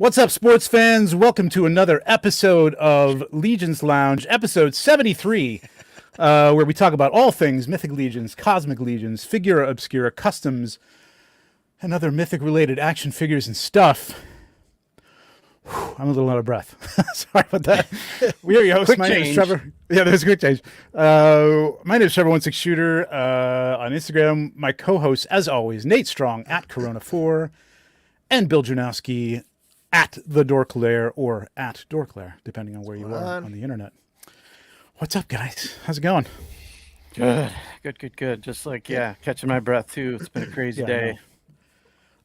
What's up, sports fans? Welcome to another episode of Legions Lounge, episode 73, where we talk about all things Mythic Legions, Cosmic Legions, Figura Obscura, customs, and other Mythic-related action figures and stuff. Whew, I'm a little out of breath. Sorry about that. We are your hosts. My name is Trevor. Yeah, there's a quick change. My name is Trevor 16 Shooter on Instagram. My co-hosts, as always, Nate Strong at Corona4 and Bill Janowski at the Dorclair or at Dorclair, depending on where you are on the internet. What's up, guys? How's it going? Good. Just like, catching my breath too. It's been a crazy day.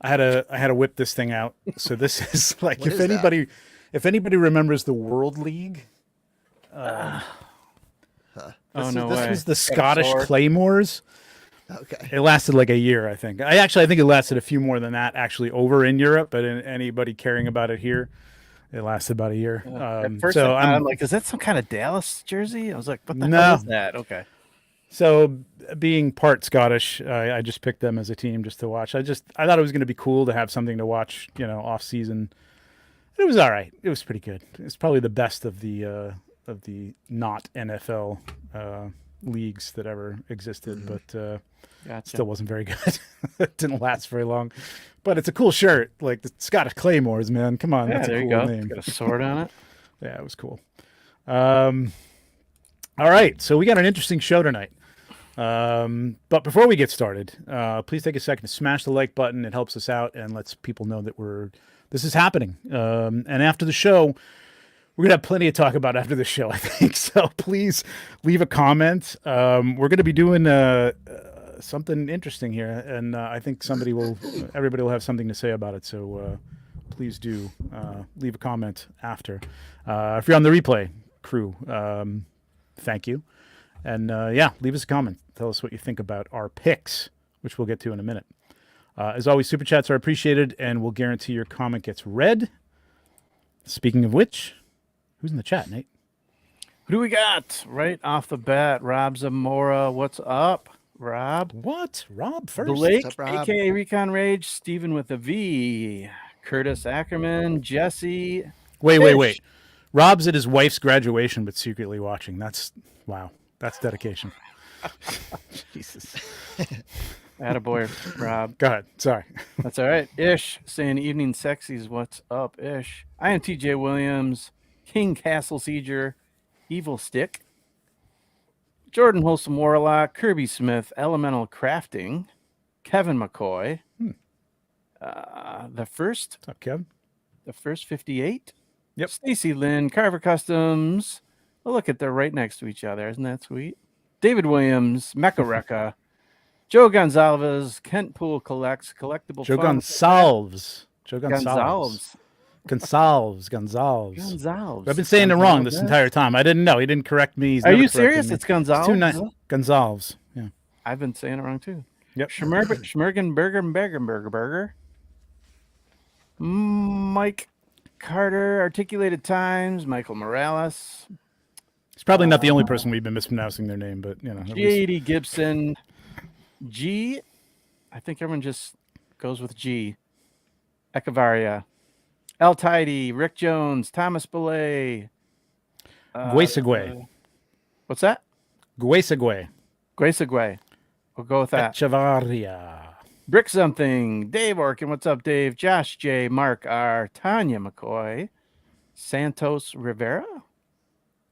I had to whip this thing out. So this is like, if anybody remembers the World League, no this way. was the Scottish Claymores. Okay. It lasted like a year, I think. I think it lasted a few more than that actually over in Europe, but anybody caring about it here, it lasted about a year. At first, I'm like, is that some kind of Dallas jersey? I was like, what the hell is that? Okay. So being part Scottish, I just picked them as a team just to watch. I thought it was going to be cool to have something to watch, off season. It was all right. It was pretty good. It's probably the best of the not NFL leagues that ever existed, but still wasn't very good. It didn't last very long, but it's a cool shirt, like the Scottish Claymores, man. Come on, that's a cool name. It's got a sword on it. Yeah, it was cool. All right, so we got an interesting show tonight. But before we get started, please take a second to smash the like button. It helps us out and lets people know that this is happening. And after the show, we're going to have plenty to talk about after the show, I think. So please leave a comment. We're going to be doing something interesting here, and I think everybody will have something to say about it. So please do leave a comment after. If you're on the replay crew, thank you. And leave us a comment. Tell us what you think about our picks, which we'll get to in a minute. As always, super chats are appreciated, and we'll guarantee your comment gets read. Speaking of which, who's in the chat, Nate? Who do we got? Right off the bat, Rob Zamora. What's up, Rob? What? Rob first? Blake, What's up, Rob? a.k.a. Recon Rage. Steven with a V. Curtis Ackerman. Jesse. Wait. Rob's at his wife's graduation, but secretly watching. Wow. That's dedication. Jesus. Attaboy, Rob. Go ahead. Sorry. That's all right. Ish saying evening sexies. What's up, Ish? I am TJ Williams. King Castle Sieger. Evil Stick. Jordan Wholesome Warlock. Kirby Smith. Elemental Crafting. Kevin McCoy. The first. What's up, Kev? The first 58. Yep. Stacy Lynn. Carver Customs. Oh, look at they're right next to each other. Isn't that sweet? David Williams. Mecha Rekka. Joe Gonzalez. Kent Pool Collects. Collectible Joe Fun. Gonzalez. Gonzalez. I've been saying it wrong this entire time. I didn't know. He didn't correct me. Are you serious? It's Gonzalez? Gonzalez. Yeah. I've been saying it wrong too. Yep. Schmergenberger. Mike Carter, Articulated Times, Michael Morales. He's probably not the only person we've been mispronouncing their name, but J.D. Gibson. G. I think everyone just goes with G. Echavaria. El Tidy, Rick Jones, Thomas Belay. Guesegwe. What's that? Guesegwe. We'll go with that. Echavaria. Brick Something. Dave Orkin. What's up, Dave? Josh J. Mark R. Tanya McCoy. Santos Rivera.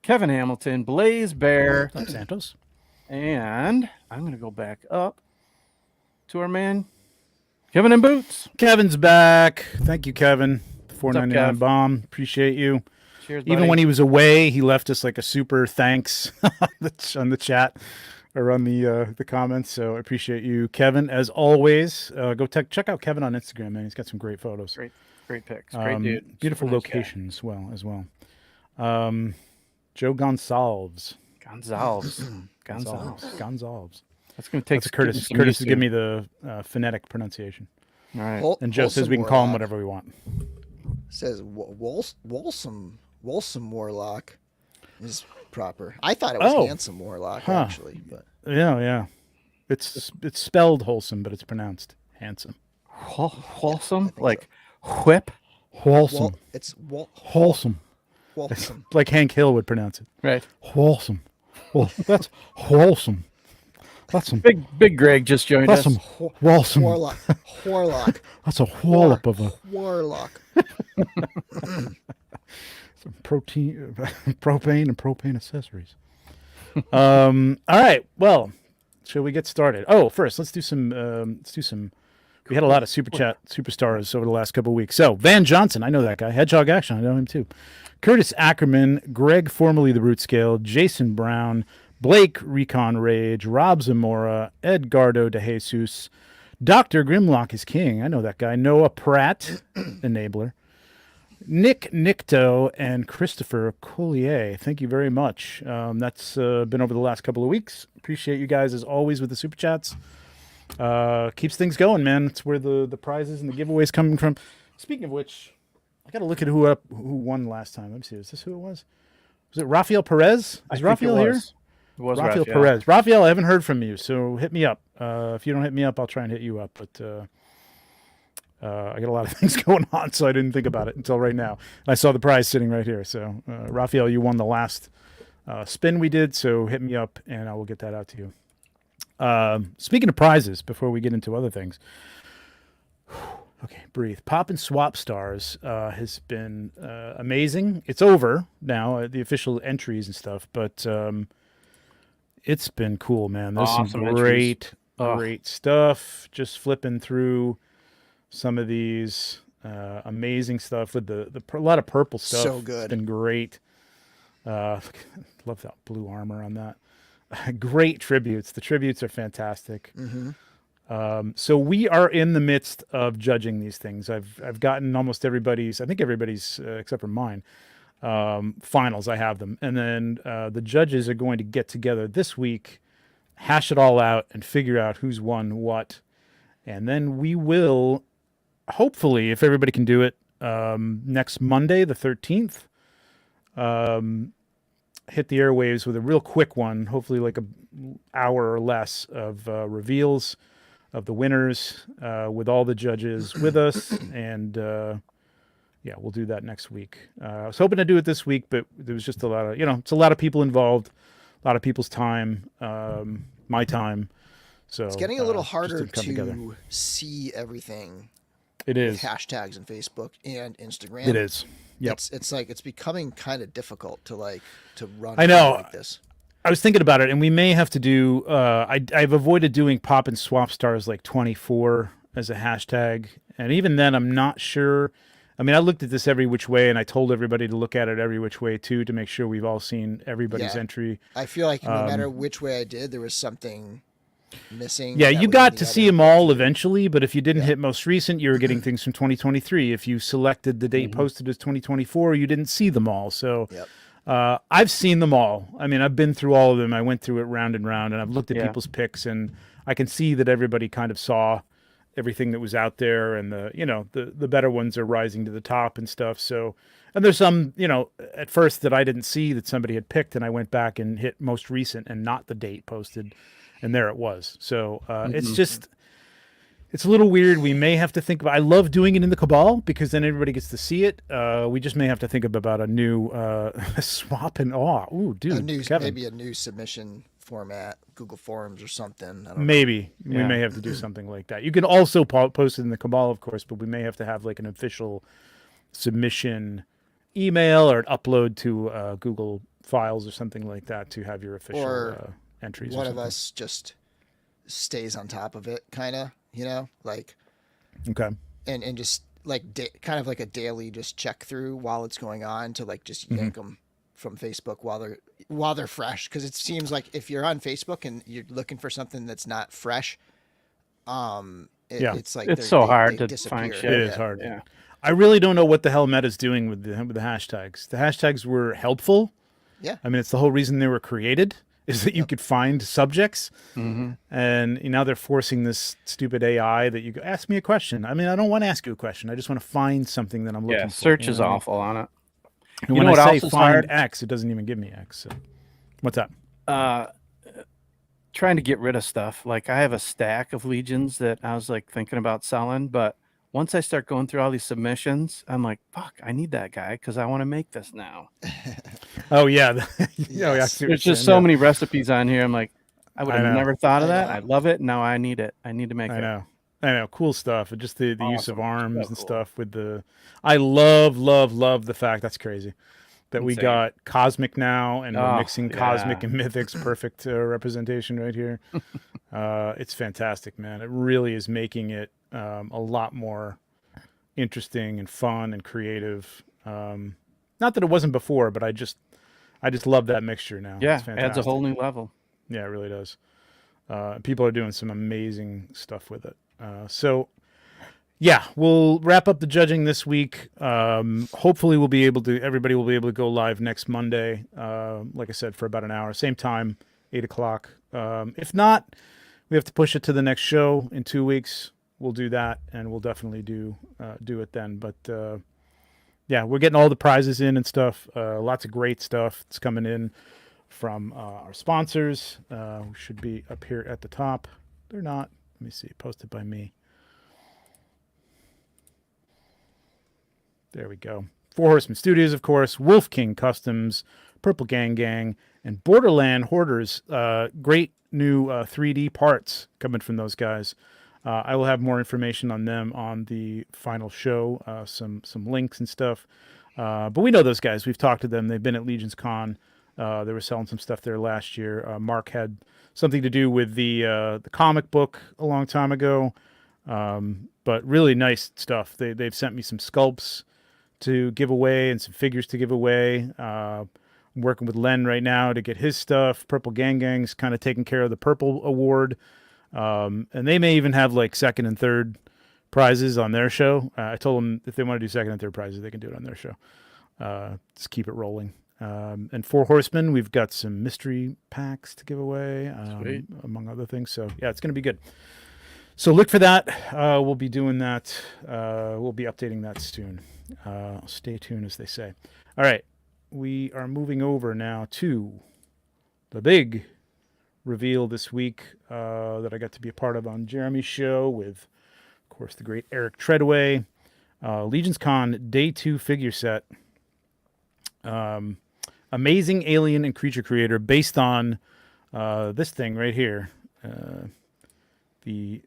Kevin Hamilton. Blaze Bear. What's up, Santos? And I'm going to go back up to our man, Kevin in Boots. Kevin's back. Thank you, Kevin. The $4.99 Kev? bomb. Appreciate you. Cheers, Even buddy. when he was away, he left us like a super thanks on the chat or on the comments. So I appreciate you, Kevin. As always, go check out Kevin on Instagram, man. He's got some great photos. Great picks. Great dude. Beautiful Super nice locations as well. Joe Gonzalez. Gonzalez. That's That's going to take Curtis. Curtis is giving me the phonetic pronunciation. All right. And Joe says we can call him whatever we want. Says Wolsome Warlock is proper. I thought it was Handsome Warlock actually, but yeah. It's spelled wholesome, but it's pronounced handsome. Wholesome, like whip. Wholesome. It's Wholesome. wholesome. Like Hank Hill would pronounce it. Right. Wholesome. Well, that's wholesome. That's some Big Greg just joined that's us. some wholesome. Warlock. That's a wallop of a Warlock. some protein, propane, and propane accessories. All right. Well, shall we get started? Oh, first, let's do some. We had a lot of super chat superstars over the last couple of weeks. So Van Johnson, I know that guy. Hedgehog Action, I know him too. Curtis Ackerman, Greg, formerly the Root Scale, Jason Brown, Blake Recon Rage, Rob Zamora, Edgardo De Jesus, Dr. Grimlock is King. I know that guy. Noah Pratt, Enabler. Nick Nicto and Christopher Collier. Thank you very much. That's been over the last couple of weeks. Appreciate you guys as always with the super chats. Keeps things going, man. It's where the prizes and the giveaways coming from. Speaking of which, I got to look at who won last time. Let me see. Is this who it was? Was it Rafael Perez? Is Rafael here? It was Rafael Perez. Rafael, I haven't heard from you, so hit me up. If you don't hit me up, I'll try and hit you up. But I got a lot of things going on, so I didn't think about it until right now. I saw the prize sitting right here. So, Rafael, you won the last spin we did, so hit me up, and I will get that out to you. Speaking of prizes, before we get into other things, okay, breathe. Pop and Swap Stars has been amazing. It's over now, the official entries and stuff, but it's been cool, man. There's some great stuff. Just flipping through some of these amazing stuff with a lot of purple stuff. So good. It's been great. Love that blue armor on that. Great tributes. The tributes are fantastic. Mm-hmm. So we are in the midst of judging these things. I've gotten almost everybody's, I think everybody's except for mine, finals. I have them. And then the judges are going to get together this week, hash it all out, and figure out who's won what. And then we will, hopefully, if everybody can do it, next Monday, the 13th, hit the airwaves with a real quick one, hopefully like an hour or less of reveals of the winners with all the judges with us. And yeah, we'll do that next week. I was hoping to do it this week, but there was just a lot of, it's a lot of people involved, a lot of people's time, my time. So it's getting a little harder to see everything. It is. With hashtags on Facebook and Instagram. It is. Yep. It's like it's becoming kind of difficult to run. I know. Like this. I was thinking about it, and we may have to do. I've avoided doing Pop and Swap Stars like 24 as a hashtag, and even then, I'm not sure. I mean, I looked at this every which way, and I told everybody to look at it every which way too, to make sure we've all seen everybody's entry. I feel like no matter which way I did, there was something missing. Yeah, you got to see them all eventually, but if you didn't hit most recent, you were getting things from 2023. If you selected the date posted as 2024, you didn't see them all. So I've seen them all. I mean, I've been through all of them. I went through it round and round, and I've looked at people's picks, and I can see that everybody kind of saw everything that was out there, and the better ones are rising to the top and stuff. So, and there's some, at first that I didn't see that somebody had picked, and I went back and hit most recent and not the date posted. And there it was. So it's a little weird. We may have to think about. I love doing it in the Cabal because then everybody gets to see it. We just may have to think about a new swap and ooh, dude, maybe a new submission format, Google Forms or something. I don't know. Maybe we may have to do something like that. You can also post it in the Cabal, of course, but we may have to have like an official submission email or an upload to Google Files or something like that to have your official. Entries. One of us just stays on top of it, kind of, like okay, and just like kind of like a daily just check through while it's going on to like just yank them from Facebook while they're fresh, because it seems like if you're on Facebook and you're looking for something that's not fresh, it's like it's so hard to disappear. find shit. It is hard. Yeah, I really don't know what the hell Meta's doing with the hashtags. The hashtags were helpful. Yeah, I mean, it's the whole reason they were created. Is that you could find subjects, and now they're forcing this stupid AI that you go, ask me a question. I mean, I don't want to ask you a question. I just want to find something that I'm looking for. Yeah, search is awful on it. And when I say find X, it doesn't even give me X. So. What's up? Trying to get rid of stuff. Like I have a stack of Legions that I was like thinking about selling, but once I start going through all these submissions, I'm like, fuck, I need that guy because I want to make this now. Oh yeah, I see what Yes. you're There's just saying, so yeah. many recipes on here. I'm like, I would I have know. never thought of I that. know. I love it. Now I need it. I need to make I it. know. I know. Cool stuff. And just the use of Awesome. arms So and cool. stuff with the. I love the fact that's crazy that we Insane. got Cosmic now, and we're Oh, mixing Cosmic yeah. and Mythic's perfect representation right here. It's fantastic, man. It really is making it a lot more interesting and fun and creative. Not that it wasn't before, but I just love that mixture now. Yeah, It's adds a fantastic. whole new level. Yeah, it really does. People are doing some amazing stuff with it. So, yeah, we'll wrap up the judging this week. Hopefully, everybody will be able to go live next Monday. Like I said, for about an hour, same time, 8 o'clock. If not, we have to push it to the next show in 2 weeks. We'll do that, and we'll definitely do it then. But yeah, we're getting all the prizes in and stuff. Lots of great stuff that's coming in from our sponsors, who should be up here at the top. They're not. Let me see. Posted by me. There we go. Four Horsemen Studios, of course. Wolf King Customs, Purple Gang, and Borderland Hoarders. Great new 3D parts coming from those guys. I will have more information on them on the final show, some links and stuff. But we know those guys. We've talked to them. They've been at LegionsCon. They were selling some stuff there last year. Mark had something to do with the comic book a long time ago. But really nice stuff. They've sent me some sculpts to give away and some figures to give away. I'm working with Len right now to get his stuff. Purple Gang's kind of taking care of the Purple Award. And they may even have like second and third prizes on their show. I told them if they want to do second and third prizes, they can do it on their show. Just keep it rolling. And Four Horsemen, we've got some mystery packs to give away, among other things. So yeah, it's going to be good. So look for that. We'll be doing that. We'll be updating that soon. Stay tuned, as they say. All right. We are moving over now to the big reveal this week that I got to be a part of on Jeremy's show with, of course, the great Eric Treadway. LegionsCon Day 2 figure set. Amazing alien and creature creator based on this thing right here.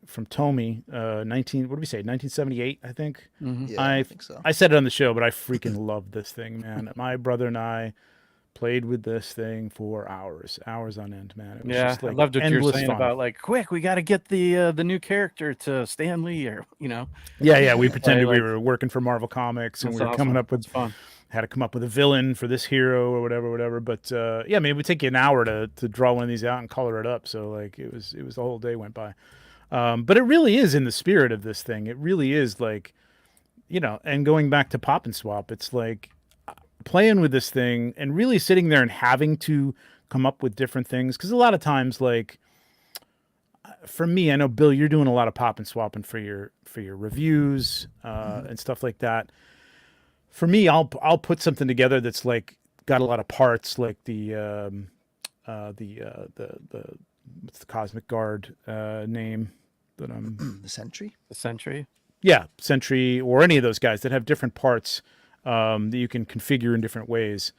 From Tomy, 1978, I think. Mhm. Yeah, I think so. I said it on the show, but I freaking love this thing, man. My brother and I played with this thing for hours on end, man. It was Yeah, just like I loved what you were endless saying fun. about like, quick, we got to get the new character to Stan Lee, or Yeah, we pretended we like- were working for Marvel Comics, and That's we were coming awesome. up with It's fun. had to come up with a villain for this hero or whatever. But yeah, I mean, it would take you an hour to draw one of these out and color it up. So like, it was the whole day went by. But it really is in the spirit of this thing. It really is like, and going back to Pop and Swap, it's like playing with this thing and really sitting there and having to come up with different things. Because a lot of times, like for me, I know Bill, you're doing a lot of Pop and Swapping for your reviews and stuff like that. For me, I'll put something together that's like got a lot of parts, like the what's the Cosmic Guard name that I'm The Sentry. The Sentry. Yeah, Sentry or any of those guys that have different parts that you can configure in different ways.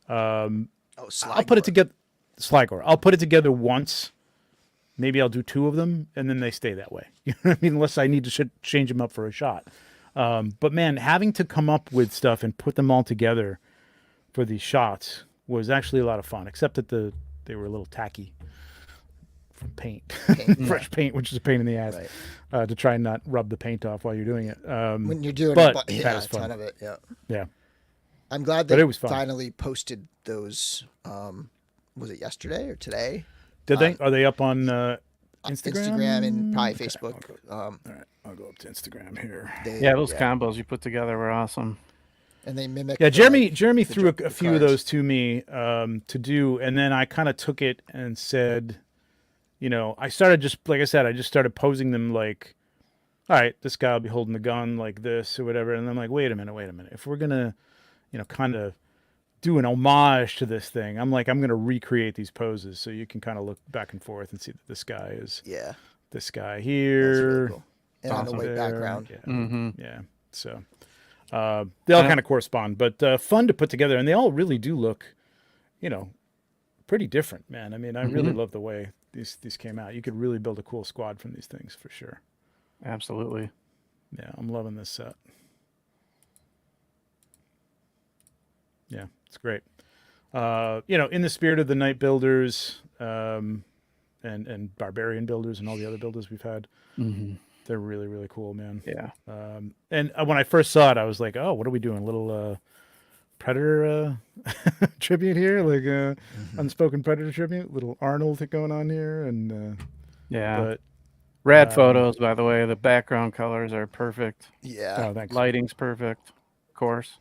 Oh, I'll put it together. Sligor. I'll put it together once. Maybe I'll do two of them, and then they stay that way. You know what I mean? Unless I need to change them up for a shot. But man, having to come up with stuff and put them all together for these shots was actually a lot of fun. Except that they were a little tacky from paint, fresh paint, which is a pain in the ass to try and not rub the paint off while you're doing it. When you're doing but it, that yeah, was a fun. ton of it. Yeah. Yeah. I'm glad But they it was fun. finally posted those. Was it yesterday or today? Did they? Are they up on Instagram? Instagram and probably Facebook. All right, I'll go up to Instagram here. Yeah, those combos you put together were awesome. And they mimic. Yeah, Jeremy the threw a few of cards. those to me to do, and then I kind of took it and said, I started just like I said, I just started posing them like, all right, this guy will be holding the gun like this or whatever, and I'm like, wait a minute, if we're gonna, kind of do an homage to this thing, I'm gonna recreate these poses so you can kind of look back and forth and see that this guy is Yeah. this guy That's here. really cool. and on a Awesome. white there. background. Yeah. Mm-hmm. Yeah. So they all kind of correspond, but fun to put together, and they all really do look, pretty different, man. I mean, I really love the way these came out. You could really build a cool squad from these things for sure. Absolutely. Yeah, I'm loving this set. Yeah, it's great. In the spirit of the Night Builders and Barbarian Builders and all the other builders we've had, they're really, really cool, man. Yeah. And when I first saw it, I was like, oh, what are we doing? A little Predator tribute here? Like unspoken Predator tribute? Little Arnold going on here? And Yeah. but Rad photos, by the way. The background colors are perfect. Yeah. oh, thanks. Lighting's perfect. Of course.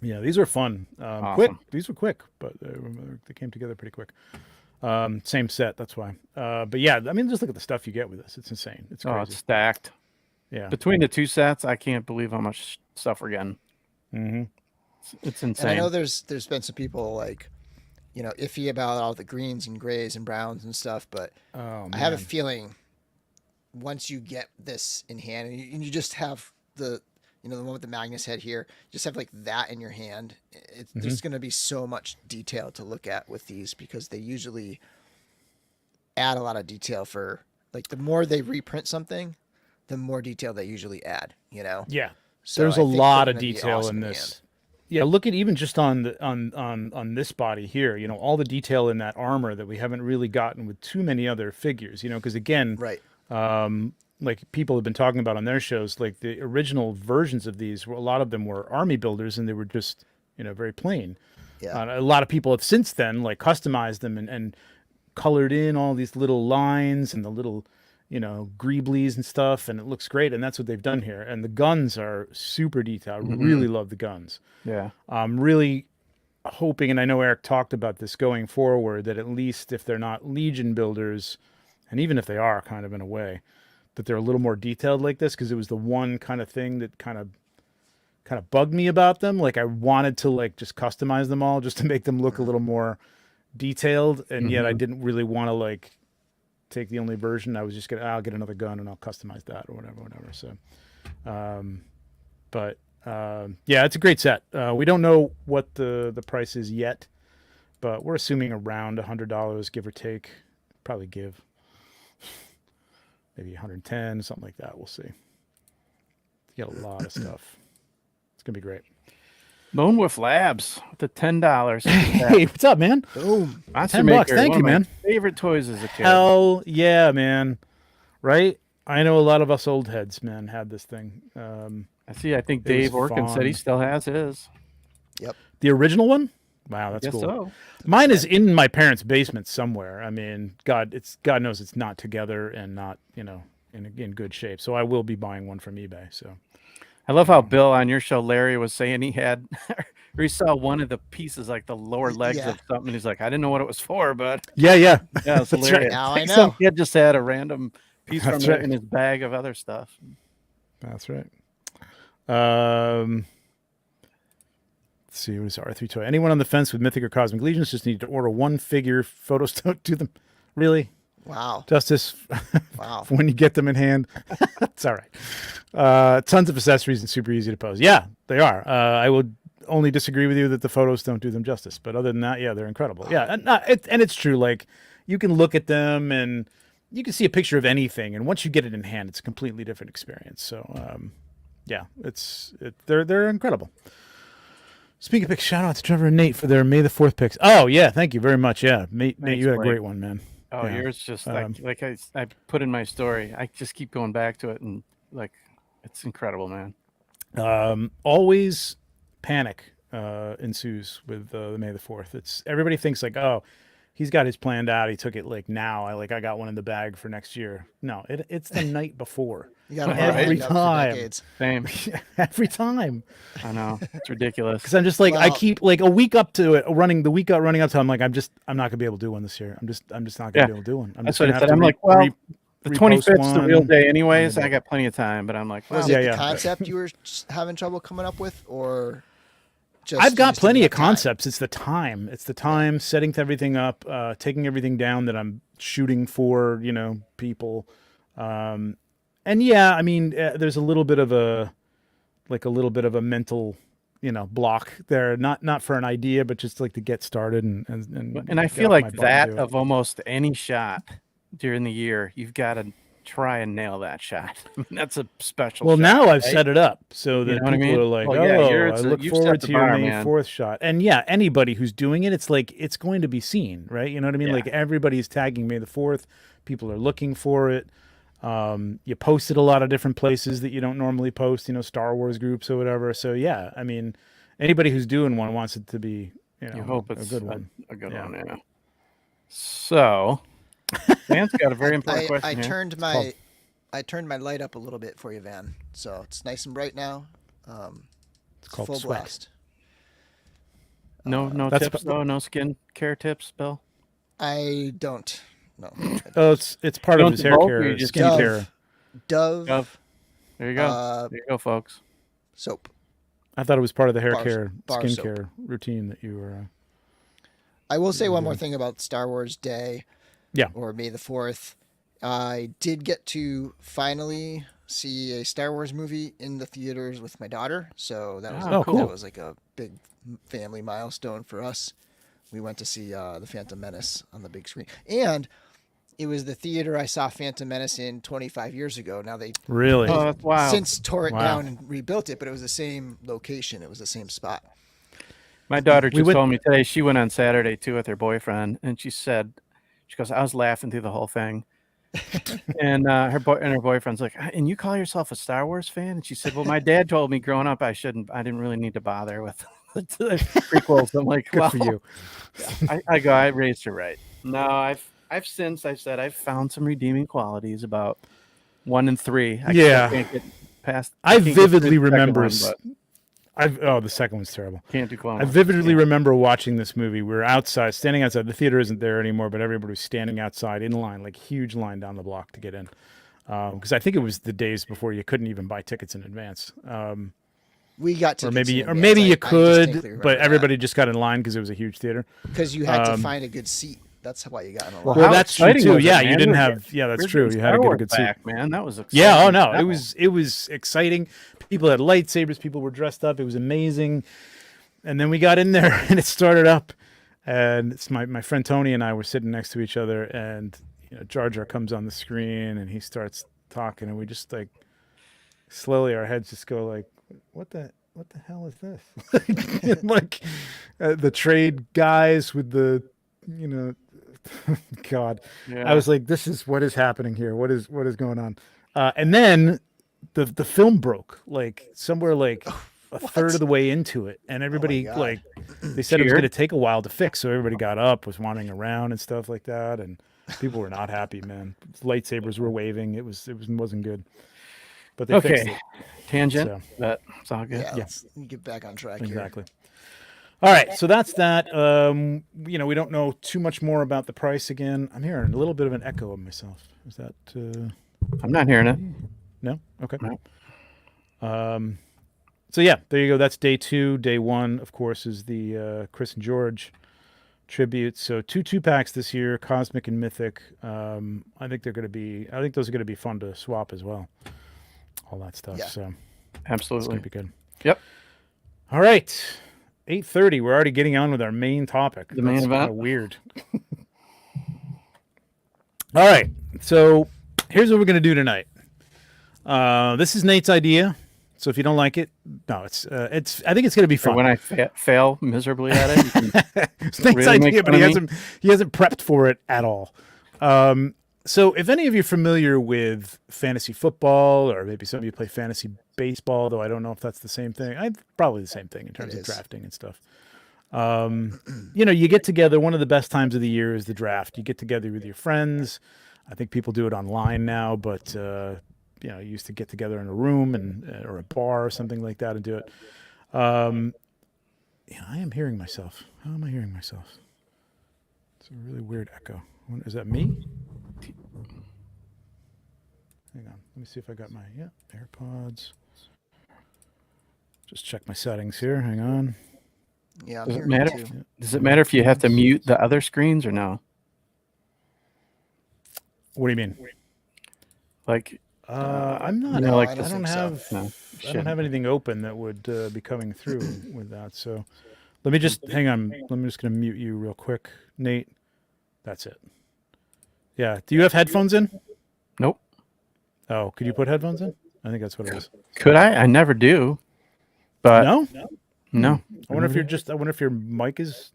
Yeah, these were fun. Awesome. Quick. These were quick, but they came together pretty quick. Same set, that's wwhy. But yeah, I mean, just look at the stuff you get with this. It's insane. It's crazy. Oh, it's stacked. Yeah. Between the two sets, I can't believe how much stuff we're getting. Mm-hmm. It's And insane. I know there's been some people like, iffy about all the greens and grays and browns and stuff, but Oh, I have a man. feeling once you get this in hand and you just have the one with the Magnus head here, just have like that in your hand. There's going to be so much detail to look at with these because they usually add a lot of detail for like the more they reprint something, the more detail they usually add, Yeah. So There's I a think lot they're of gonna be detail awesome in hand. this. Yeah, look at even just on the on this body here, all the detail in that armor that we haven't really gotten with too many other figures, because again, Right. like people have been talking about on their shows, like the original versions of these, a lot of them were army builders and they were just, very plain. Yeah. A lot of people have since then like customized them and colored in all these little lines and the little, greeblies and stuff, and it looks great. And that's what they've done here. And the guns are super detailed. I really love the guns. Yeah. I'm really hoping, and I know Eric talked about this going forward, that at least if they're not Legion builders, and even if they are kind of in a way, that they're a little more detailed like this, because it was the one kind of thing that kind of bugged me about them. Like I wanted to like just customize them all just to make them look a little more detailed, and yet I didn't really want to like take the only version. I was just I'll get another gun and I'll customize that or whatever. So, yeah, it's a great set. We don't know what the price is yet, but we're assuming around $100, give or take. Probably give maybe 110, something like that. We'll see. You get a lot of stuff. It's gonna be great. Lone Wolf Labs with the $10. Hey, what's up, man? Boom. Monster $10. Maker, Thank one you, of my man. favorite toys as a kid. Hell yeah, man. Right? I know a lot of us old heads, man, had this thing. I see. I think It was Dave Orkin said he fun. still has his. The original one? Wow, that's Guess cool. so. Mine is in my parents' basement somewhere. I mean, God knows it's not together and not, in good shape. So I will be buying one from eBay. So I love how Bill on your show, Larry, was saying he had, or he saw one of the pieces, like the lower legs Yeah. of something. He's like, I didn't know what it was for, but yeah. yeah, it's That's right. hilarious. Now I Like know. some kid just had a random piece That's from right. it in his bag of other stuff. That's right. Let's see, what is R3 toy? Anyone on the fence with Mythic or Cosmic Legions just need to order one figure. Photos don't do them. Really? Wow. Justice, Wow. when you get them in hand. It's all right. Tons of accessories and super easy to pose. Yeah, they are. I would only disagree with you that the photos don't do them justice. But other than that, yeah, they're incredible. Yeah, and it's true. Like, you can look at them and you can see a picture of anything. And once you get it in hand, it's a completely different experience. So, yeah, they're incredible. Speaking of picks, shout out to Trevor and Nate for their May the 4th picks. Oh, yeah, thank you very much. Yeah, Nate, Thanks, you had a Blake. great one, man. Oh, Yeah. yours just like I put in my story. I just keep going back to it, and like it's incredible, man. Always panic ensues with the May the 4th. It's everybody thinks like, oh, he's got his planned out. He took it like now. I got one in the bag for next year. No, it's the night before. You got to Every lined up for time. decades. Same. Every time. I know it's ridiculous. Because I'm just like, I Well- keep like a week up to it, running up to. I'm like, I'm not gonna be able to do one this year. I'm just not gonna be able to do one. I'm That's just what gonna I have said. to I'm re- like, well, re- the repost 25th is the real one. day, anyways. I got plenty of time, but I'm like, well, Was Yeah, it yeah. the concept you were having trouble coming up with, or just I've you got just plenty didn't of have time? concepts. It's the time. It's the time setting everything up, taking everything down that I'm shooting for, people. And yeah, I mean, there's a little bit of a mental, block there. Not for an idea, but just like to get started And I get feel off my like butt and that do it. of almost any shot during the year, you've got to try and nail that shot. I mean, that's a special Well, shot, now I've right? set it up so You that know what I people mean? are like, Well, yeah, "Oh, I look you've forward set the to your bar, May man. 4th shot." And yeah, anybody who's doing it, it's like it's going to be seen, right? You know what I mean? Yeah. Like everybody's tagging May the 4th. People are looking for it. You posted a lot of different places that you don't normally post, Star Wars groups or whatever. So yeah, I mean, anybody who's doing one wants it to be, You hope it's a good one. A good Yeah. one, yeah. So, Van's got a very important question I here. turned my light up a little bit for you, Van. So it's nice and bright now. It's called full sweat. blast. No That's tips, though? No skin care tips, Bill? I don't. No. Oh, it's part You of want his the hair bulk, care, or you just skin Dove. care. Dove There you go. There you go, folks. soap. I thought it was part of the hair Bar- care, bar skin soap. care routine that you were. I will say one more thing about Star Wars Day. Yeah. Or May the 4th. I did get to finally see a Star Wars movie in the theaters with my daughter. So that was Oh, cool. that was like a big family milestone for us. We went to see The Phantom Menace on the big screen. And it was the theater I saw Phantom Menace in 25 years ago. Now they Really? Oh, that's wild. since tore it Wow. down and rebuilt it, but it was the same location. It was the same spot. My daughter We just went- told me today she went on Saturday too with her boyfriend, and she goes, I was laughing through the whole thing. And her boyfriend's like, and you call yourself a Star Wars fan? And she said, well, my dad told me growing up I didn't really need to bother with the prequels. I'm like, Good well, for you. I raised her right. No, I've found some redeeming qualities about 1 and 3. I Yeah. still can't get past. I can't get through vividly the second remember. one, but The second one's terrible. can't do Clone I Wars. vividly remember watching this movie. We were outside, standing outside. The theater isn't there anymore, but everybody was standing outside in line, like huge line down the block to get in. Because I think it was the days before you couldn't even buy tickets in advance. We got Or tickets maybe, in or advance. maybe you I distinctly could, remember but that. everybody just got in line because it was a huge theater. Because you had to find a good seat. That's why you got in a line. Well, Well, how that's true exciting too. was it, Yeah, man? you didn't We were have. Yeah, that's We're true. getting You had to Star get a Wars good seat. back, man. That was exciting. Yeah. Oh no, That it was exciting. People had lightsabers. People were dressed up. It was amazing. And then we got in there, and it started up. And it's my friend Tony and I were sitting next to each other, and Jar Jar comes on the screen, and he starts talking, and we just like slowly our heads just go like, what the hell is this? Like the trade guys with the God. Yeah. I was like, this is what is happening here. What is going on? And then the film broke like somewhere like a third of the way into it, and everybody God. like they said it was Cheered. going to take a while to fix, so everybody got up, was wandering around and stuff like that, and people were not happy, man. Lightsabers were waving. It wasn't good. But they fixed Okay. it. Tangent, So. but it's all good. Yeah, let's get back on track Exactly. All right, so that's that. We don't know too much more about the price again. I'm hearing a little bit of an echo of myself. Is that I'm not hearing it. no? Okay. No. So yeah, there you go. That's day 2. Day 1, of course, is the Chris and George tribute. So 2 packs this year, Cosmic and Mythic. I think those are going to be fun to swap as well. All that stuff. Yeah. So it's Absolutely. going to be good. Yep. All right. 8:30. We're already getting on with our main topic. The main That's event? kinda weird. All right. So here's what we're gonna do tonight. This is Nate's idea. So if you don't like it, no, it's. I think it's gonna be So fun. when I fail miserably at it, you can It's Nate's really make idea, but fun he of me? hasn't prepped for it at all. So if any of you are familiar with fantasy football, or maybe some of you play fantasy baseball, though I don't know if that's the same thing. Probably the same thing in terms of is. drafting and stuff. You get together. One of the best times of the year is the draft. You get together with your friends. I think people do it online now, but you used to get together in a room or a bar or something like that and do it. I am hearing myself. How am I hearing myself? It's a really weird echo. Is that me? Hang on. Let me see if I got my AirPods. Just check my settings here. Hang on. Yeah, I'm Does it hearing matter? it too. Does it matter if you have to mute the other screens or no? What do you mean? Like I'm not. No, like I I don't don't think so. have. No, I don't shouldn't. have anything open that would be coming through with that. So let me just hang on. I'm just going to mute you real quick, Nate. That's it. Yeah. Do you have headphones in? Nope. Oh, could you put headphones in? I think that's what it is. Could I? I never do. But No. no. I wonder if you're just. I wonder if your mic is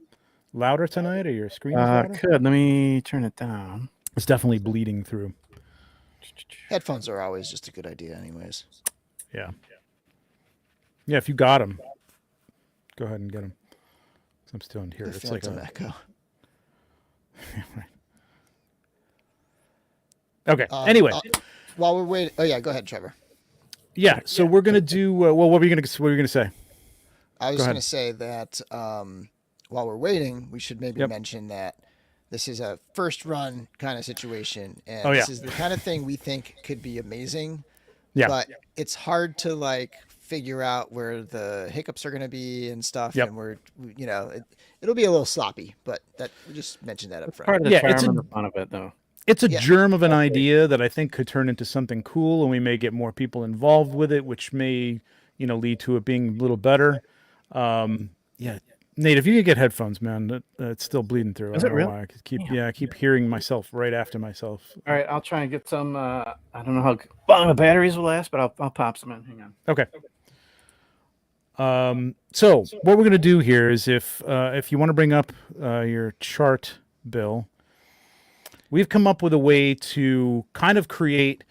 louder tonight or your screen is louder. Could. Let me turn it down. It's definitely bleeding through. Headphones are always just a good idea, anyways. Yeah. Yeah. If you got them, go ahead and get them. I'm still in here. I It's feel like some a. echo. Okay. Anyway. While we're waiting, oh yeah, go ahead, Trevor. Yeah. So we're gonna do. Well, what were you gonna say? I was Go going ahead. to say that while we're waiting, we should maybe Yep. mention that this is a first run kind of situation, and Oh, yeah. this is the kind of thing we think could be amazing. Yeah. But it's hard to like figure out where the hiccups are going to be and stuff, Yep. and it'll be a little sloppy. But that we just mentioned that up That's front. part of the Yeah, charm it's a- and the fun of it, though. It's a Yeah. germ of an idea that I think could turn into something cool, and we may get more people involved with it, which may, lead to it being a little better. Yeah, Nate, if you could get headphones, man, it's still bleeding through. Is I it don't know really? why. I keep hearing myself right after myself. All right, I'll try and get some. I don't know how long the batteries will last, but I'll pop some in. Hang on. Okay. So what we're gonna do here is if you want to bring up your chart, Bill, we've come up with a way to kind of create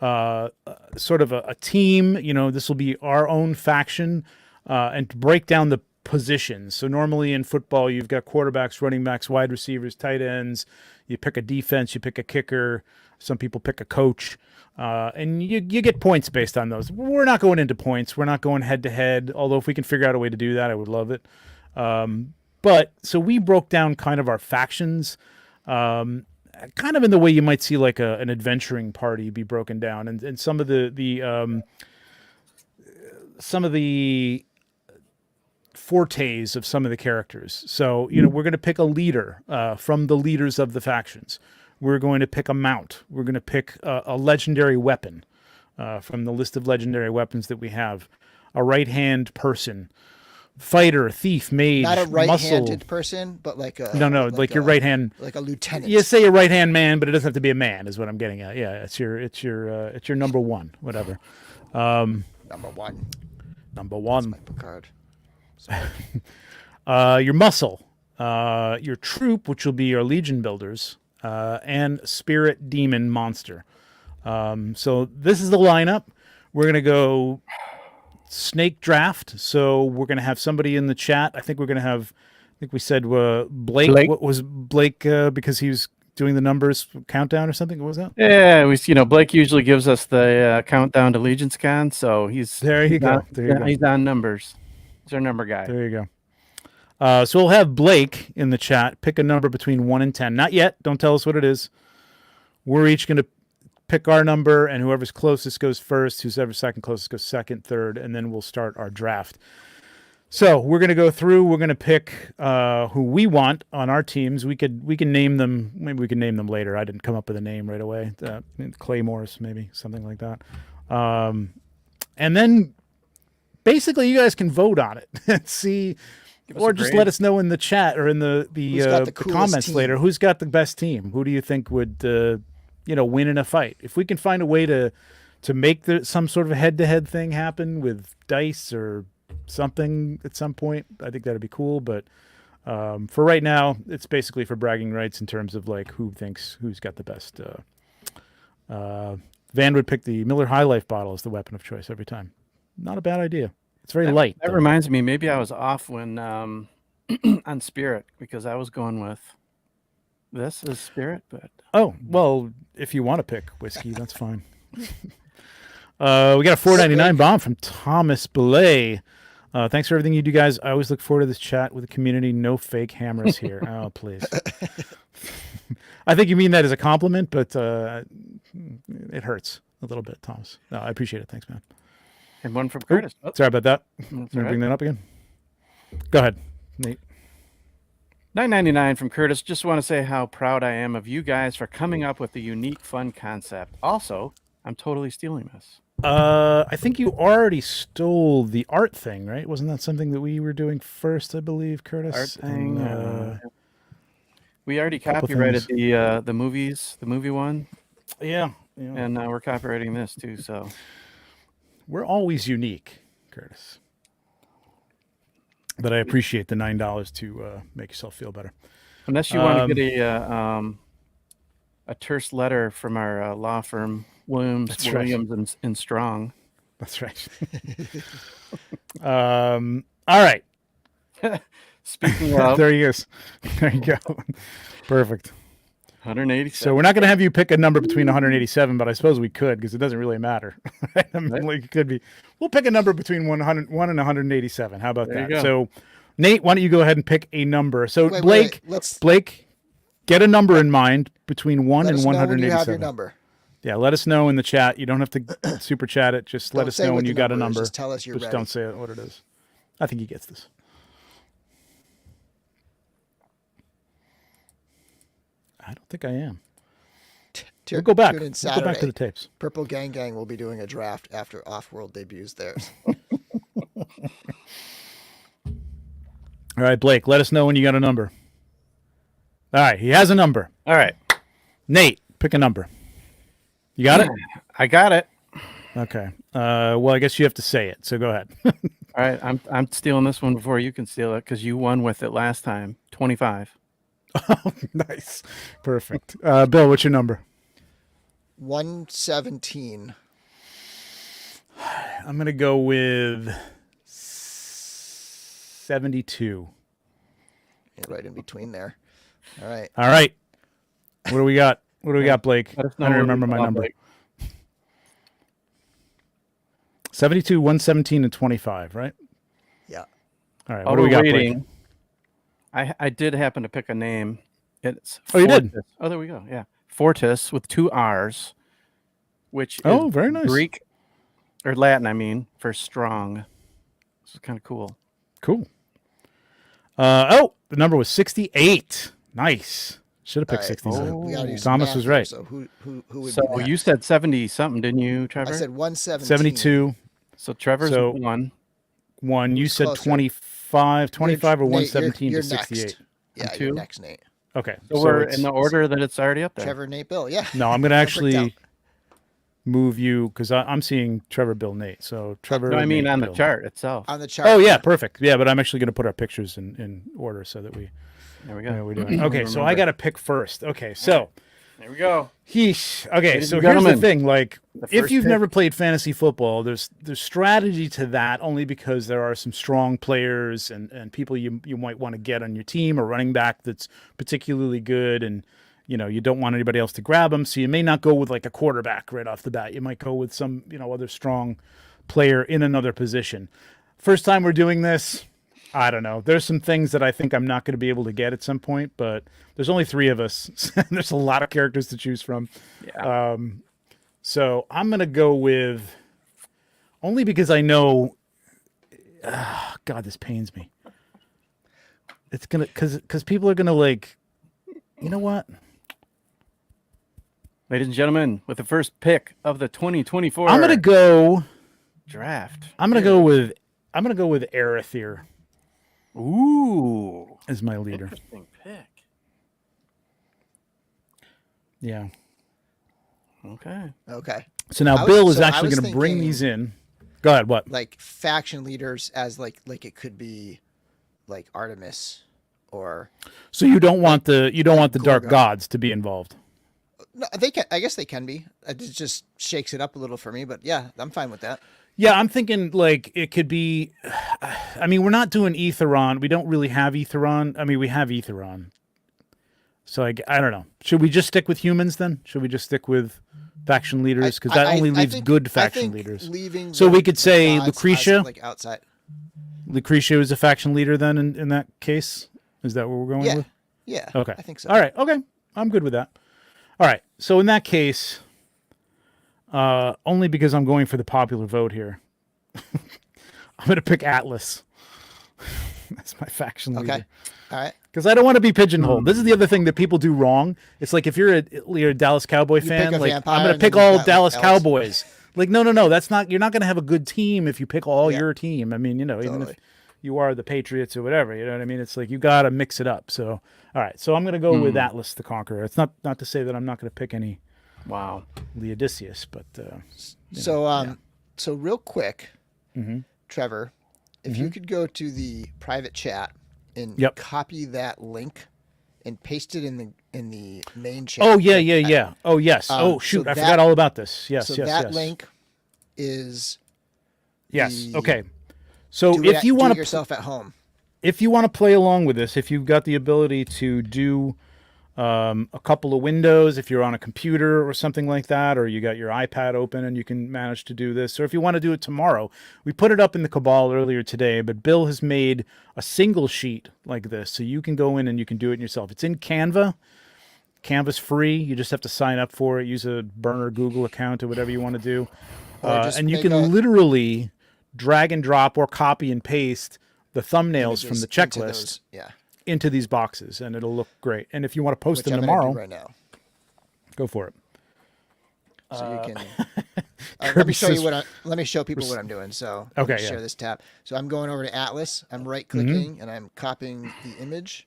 sort of a team. This will be our own faction, and to break down the positions. So normally in football, you've got quarterbacks, running backs, wide receivers, tight ends. You pick a defense, you pick a kicker. Some people pick a coach, and you get points based on those. We're not going into points. We're not going head to head. Although if we can figure out a way to do that, I would love it. But so we broke down kind of our factions, kind of in the way you might see like an adventuring party be broken down, and some of the fortes of some of the characters. So, we're going to pick a leader from the leaders of the factions. We're going to pick a mount. We're going to pick a legendary weapon from the list of legendary weapons that we have. A right-hand person, fighter, thief, mage, Not a right-handed muscle. person, but like a Like your right hand. like a lieutenant. You say a right-hand man, but it doesn't have to be a man, is what I'm getting at. Yeah, it's your number one, whatever. Number one. Number one. Picard. Your muscle, your troop, which will be your legion builders, and spirit demon monster. So this is the lineup. We're gonna go snake draft. So we're gonna have somebody in the chat. I think we said Blake. Blake. What was Blake? Because he was doing the numbers countdown or something. What was that? Yeah, Blake usually gives us the countdown to LegionsCon, so he's There you go. on- There you go. He's on numbers. He's our number guy. There you go. So we'll have Blake in the chat pick a number between 1 and 10. Not yet. Don't tell us what it is. We're each going to pick our number, and whoever's closest goes first. Whoever's second closest goes second, third, and then we'll start our draft. So we're going to go through. We're going to pick who we want on our teams. We can name them. Maybe we can name them later. I didn't come up with a name right away. Claymores, maybe something like that. And then basically you guys can vote on it and see, Give us or a just grade. let us know in the chat or in the got the coolest comments team? later who's got the best team. Who do you think would win in a fight? If we can find a way to make some sort of head-to-head thing happen with dice or something at some point, I think that'd be cool. But for right now, it's basically for bragging rights in terms of like who's got the best. Van would pick the Miller High Life bottle as the weapon of choice every time. Not a bad idea. It's very light. That though. reminds me, maybe I was off when on Spirit, because I was going with this as Spirit, but Oh, well, if you want to pick whiskey, that's fine. We got a $4.99 bomb from Thomas Belay. Thanks for everything you do, guys. I always look forward to this chat with the community. No fake hammers here. Oh, please. I think you mean that as a compliment, but it hurts a little bit, Thomas. No, I appreciate it. Thanks, man. and one from Curtis. Oh, Sorry about that. that's Can all I right. bring that up again? Go ahead, Nate. $9.99 from Curtis. Just want to say how proud I am of you guys for coming up with a unique, fun concept. Also, I'm totally stealing this. I think you already stole the art thing, right? Wasn't that something that we were doing first, I believe, Curtis? Art thing. And, We already couple copyrighted things. the movie one, yeah. and we're copywriting this too. So We're always unique, Curtis. But I appreciate the $9 to make yourself feel better. unless you want to get a terse letter from our law firm, That's right. Williams and Strong. That's right. All right. Speaking of, There he is. There you go. Perfect. 187. So we're not going to have you pick a number between 187, but I suppose we could because it doesn't really matter. I mean, Right. like, it could be. We'll pick a number between 1 and 187. How about There you that? go. So, Nate, why don't you go ahead and pick a number? So, Wait, Blake, let's Blake, get a number in mind between 1 let and us know when you have 187. your number. Yeah, let us know in the chat. You don't have to super chat it. Just let Don't us say know what when the you got a number is, number. just tell us you're Just ready. don't say what it is. I think he gets this. I don't think I am. We'll go back. Tune in We'll go back to Saturday. the tapes. Purple Gang Gang will be doing a draft after Off-World debuts theirs. All right, Blake, let us know when you got a number. All right, he has a number. All right, Nate, pick a number. You got it? I got it. Okay. Well, I guess you have to say it, so go ahead. All right, I'm stealing this one before you can steal it because you won with it last time. 25. Oh, nice. Perfect. Bill, what's your number? 117. I'm going to go with 72. Yeah, right in between there. All right. All right. What do we got? What do we got, Blake? I Let us know don't where remember we my fall, number. Blake. 72, 117, and 25, right? Yeah. All right. While What do we we're got, waiting, Blake? I did happen to pick a name. It's Oh, you did? Fortis. Oh, there we go. Yeah, Fortis with 2 R's, which Oh, is very nice. Greek or Latin, I mean, for strong. This is kind of cool. Cool. The number was 68. Nice. Should have picked All right, 69. so we gotta do some Thomas math was here, right. So who would So be you next? said 70 something, didn't you, Trevor? I said 117. 72. So Trevor's So- 1. 1. You Who's said closer? 25 or Nate, 117 you're to 68. Next. Yeah, And you're 2? next, Nate. Okay. So we're it's- in the order that it's already up there. Trevor, Nate, Bill. Yeah. No, I'm going to All actually bricked move you because I'm seeing Trevor, Bill, Nate. So Trevor. No, I mean Nate, on the Bill. chart itself. on the chart. Oh, yeah. Perfect. Yeah, but I'm actually going to put our pictures in order so that we There we know go. what we're doing. Okay, so I Remember. got to pick first. Okay, so. There we go. Heesh. Okay, Ladies so and here's the gentlemen, thing. Like, the if first you've pick. never played fantasy football, there's strategy to that only because there are some strong players and people you might want to get on your team, or running back that's particularly good, and you don't want anybody else to grab them. So you may not go with like a quarterback right off the bat. You might go with some other strong player in another position. First time we're doing this, I don't know. There's some things that I think I'm not going to be able to get at some point, but there's only 3 of us. There's a lot of characters to choose from. Yeah. So I'm going to go with, only because I know, God, this pains me. It's going to, because people are going to like, you know what? Ladies and gentlemen, with the first pick of the 2024 I'm going to go draft. I'm going to go with Arethyr Ooh. as my leader. Interesting pick. Yeah. Okay. Okay. So now I was- Bill is so I actually was going to bring thinking- these in. Go ahead. What? Like faction leaders as like it could be like Artemis or So you don't want the dark Gorgon. gods to be involved. no, they can. I guess they can be. It just shakes it up a little for me, but yeah, I'm fine with that. Yeah, I'm thinking like it could be. I mean, we're not doing Aetheron. We don't really have Aetheron. I mean, we have Aetheron. So I don't know. Should we just stick with humans then? Should we just stick with faction leaders? Because that only leaves good faction leaders. Leaving So the- we could the say gods as, Lucretia? like outside. Lucretia is a faction leader then in that case? Is that what we're going Yeah, with? yeah. Okay. I think so. All right. Okay. I'm good with that. All right. So in that case, only because I'm going for the popular vote here, I'm going to pick Atlas. That's my faction leader. Okay. All right. Because I don't want to be pigeonholed. This is the other thing that people do wrong. It's like if you're a Dallas Cowboy fan, pick a like vampire I'm going to and pick then you've all got, Dallas like, Dallas. Cowboys. Like no, that's not. You're not going to have a good team if you pick all Yeah. your team. I mean, even if Totally. you are the Patriots or whatever, you know what I mean. It's like you got to mix it up. So all right, so I'm going to go with Atlas the Conqueror. It's not to say that I'm not going to pick any Wow. Leodicius, but So real quick, Mm-hmm. Trevor, if you could go to the private chat and Yep. copy that link and paste it in the main chat. oh yeah. Oh yes. Oh shoot, so I that- forgot all about this. Yes, So yes, that yes. link is Yes. the- Okay. So do if you do want it to yourself at home. if you want to play along with this, if you've got the ability to do a couple of windows, if you're on a computer or something like that, or you got your iPad open and you can manage to do this, or if you want to do it tomorrow, we put it up in the Cabal earlier today, but Bill has made a single sheet like this, so you can go in and you can do it yourself. It's in Canva. Canva's free. You just have to sign up for it, use a burner Google account or whatever you want to do. Or just And you make can a- literally drag and drop or copy and paste the thumbnails from Images the into checklist those- Yeah. into these boxes, and it'll look great. And if you want to post Which them I'm gonna do tomorrow, right now. go for it. So you can. let Kirby me show you says- let me show people what I'm doing. So Okay, let me yeah. share this tab. So I'm going over to Atlas. I'm right clicking and I'm copying the image.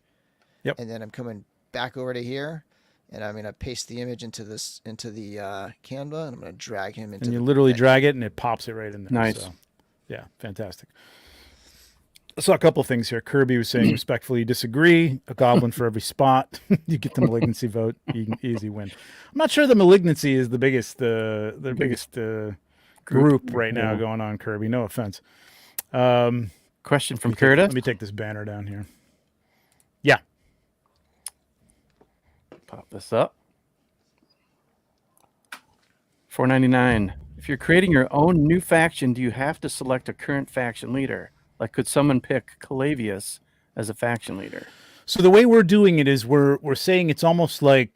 Yep. And then I'm coming back over to here, and I'm gonna paste the image into the Canva, and I'm gonna drag him into. And you the literally next- drag it, and it pops it right in there. Nice. So, yeah, fantastic. I saw a couple of things here. Kirby was saying respectfully disagree. A goblin for every spot. You get the malignancy vote. Easy win. I'm not sure the malignancy is the biggest group right now Yeah. going on, Kirby. No offense. Question from Curtis. Let me take this banner down here. Yeah. Pop this up. $4.99. If you're creating your own new faction, do you have to select a current faction leader? Like, could someone pick Calavius as a faction leader? So the way we're doing it is we're saying it's almost like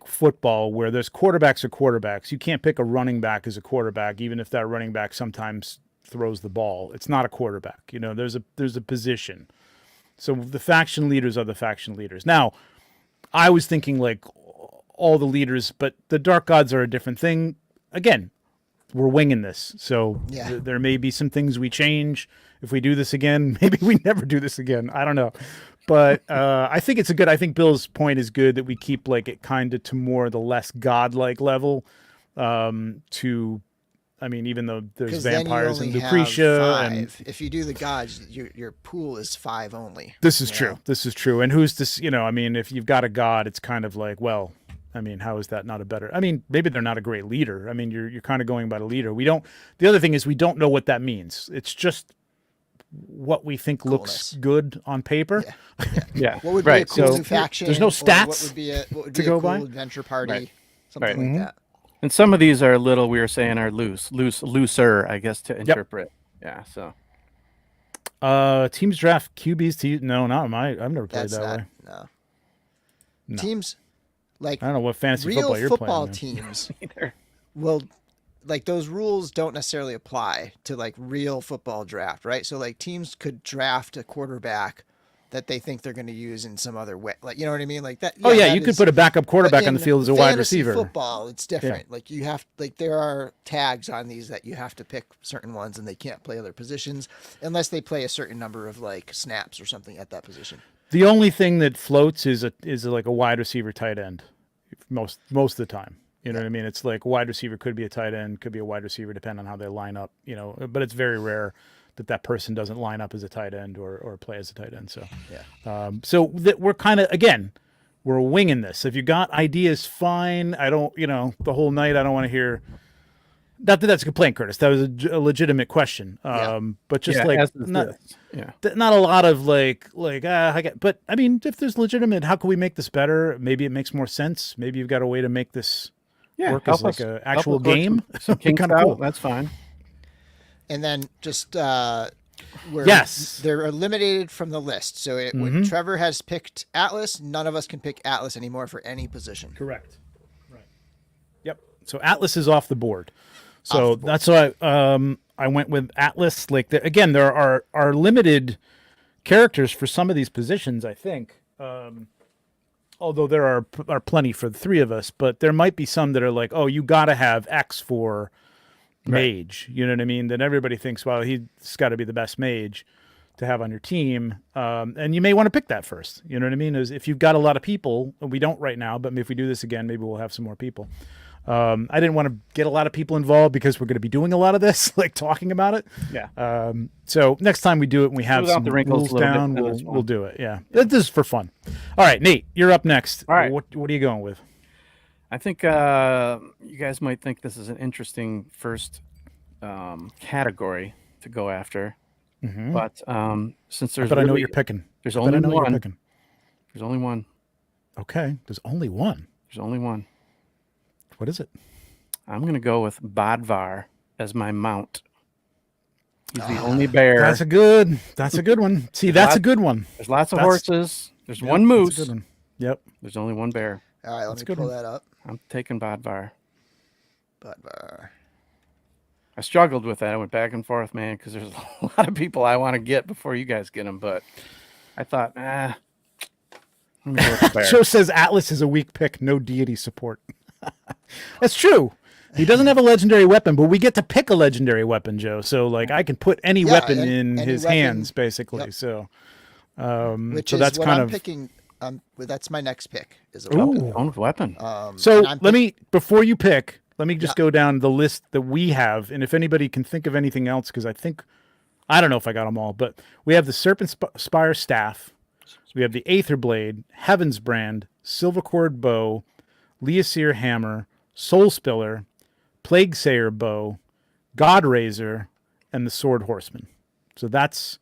football, where there's quarterbacks or quarterbacks. You can't pick a running back as a quarterback, even if that running back sometimes throws the ball. It's not a quarterback. You know, there's a position. So the faction leaders are the faction leaders. Now, I was thinking like all the leaders, but the Dark Gods are a different thing. Again, we're winging this. So Yeah. there may be some things we change. If we do this again, maybe we never do this again. I don't know. But I think it's I think Bill's point is good that we keep like it kind of to more the less godlike level I mean, even though there's 'Cause then you vampires and only have Lucretia and 5. If you do the gods, your pool is 5 only. this is you true. know? This is true. And who's this, I mean, if you've got a god, it's kind of like, well, I mean, how is that not a better? I mean, maybe they're not a great leader. I mean, you're kind of going by the leader. The other thing is we don't know what that means. It's just what we think looks Coolness. good on paper. Yeah. Yeah. What would be a right. cool so new faction? there's no or stats What would be a to go cool by? adventure party? Right. Something Right. like that. And some of these are a little, we were saying, are looser, I guess, to interpret. Yeah. So Teams draft QBs. No, not my. I've never played That's that not way. no. Teams like I don't know what fantasy real football you're football playing. teams either. will like those rules don't necessarily apply to like real football draft, right? So like teams could draft a quarterback that they think they're going to use in some other way, like, you know what I mean, like that. Oh yeah, that you could is- put a backup but quarterback on the in field as a wide fantasy receiver. Football, it's different. Like you have, like there are tags on these that you have to pick certain ones, and they can't play other positions unless they play a certain number of like snaps or something at that position. The only thing that floats is like a wide receiver tight end, most of the time. You know what I mean? It's like wide receiver could be a tight end, could be a wide receiver, depending on how they line up. But it's very rare that person doesn't line up as a tight end or play as a tight end. So Yeah. so that we're kind of we're winging this. If you got ideas, fine. I don't the whole night I don't want to hear. Not that that's a complaint, Curtis. That was a legitimate question. Yeah. But just Yeah, like as is not. this. Yeah. Not a lot of but I mean, if there's legitimate, how can we make this better? Maybe it makes more sense. Maybe you've got a way to make this Yeah. work help as like us- a help actual us work game. Some kinks Kinda out. cool. That's fine. And then just Yes. they're eliminated from the list. So when Trevor has picked Atlas, none of us can pick Atlas anymore for any position. Correct. Right. Yep. So Atlas is off the board. So Off the board. that's why I went with Atlas. Like again, there are limited characters for some of these positions. I think although there are plenty for the three of us, but there might be some that are like, oh, you got to have X for mage. You know what I mean? Then everybody thinks, well, he's got to be the best mage to have on your team. And you may want to pick that first. You know what I mean? Is if you've got a lot of people, and we don't right now, but if we do this again, maybe we'll have some more people. I didn't want to get a lot of people involved because we're going to be doing a lot of this, like talking about it. Yeah. So next time we do it and we have Without some the wrinkles rules a little bit, down, then it's we'll fun. do it. Yeah. This is for fun. All right, Nate, you're up next. All right. What are you going with? I think you guys might think this is an interesting first category to go after, but since there's But I know what you're picking. There's But only I know what one. you're picking. There's only one. Okay. There's only one. There's only one. What is it? I'm gonna go with Bodvar as my mount. He's the only bear. That's a good one. See, that's a good one. There's lots of That's- horses. There's Yep, one that's a moose. good one. Yep. There's only one bear. All right, let That's a me good pull one. that up. I'm taking Bodvar. But I struggled with that. I went back and forth, man, because there's a lot of people I want to get before you guys get them. But I thought, let me go with the bear. Joe says Atlas is a weak pick, no deity support. That's true. He doesn't have a legendary weapon, but we get to pick a legendary weapon, Joe. So like I can put any Yeah, weapon any- in any his weapon. hands, basically. Yep. So which so is that's what kind I'm of picking. Well, that's my next pick. Is a Ooh. weapon. Own weapon. So and I'm let me, before you pick, let me just Yeah. go down the list that we have. And if anybody can think of anything else, because I don't know if I got them all, but we have the Serpent Spire Staff. We have the Aether Blade, Heaven's Brand, Silvercord Bow, Leoseer Hammer, Soul Spiller, Plague Sayer Bow, God Razor, and the Sword Horseman. So that's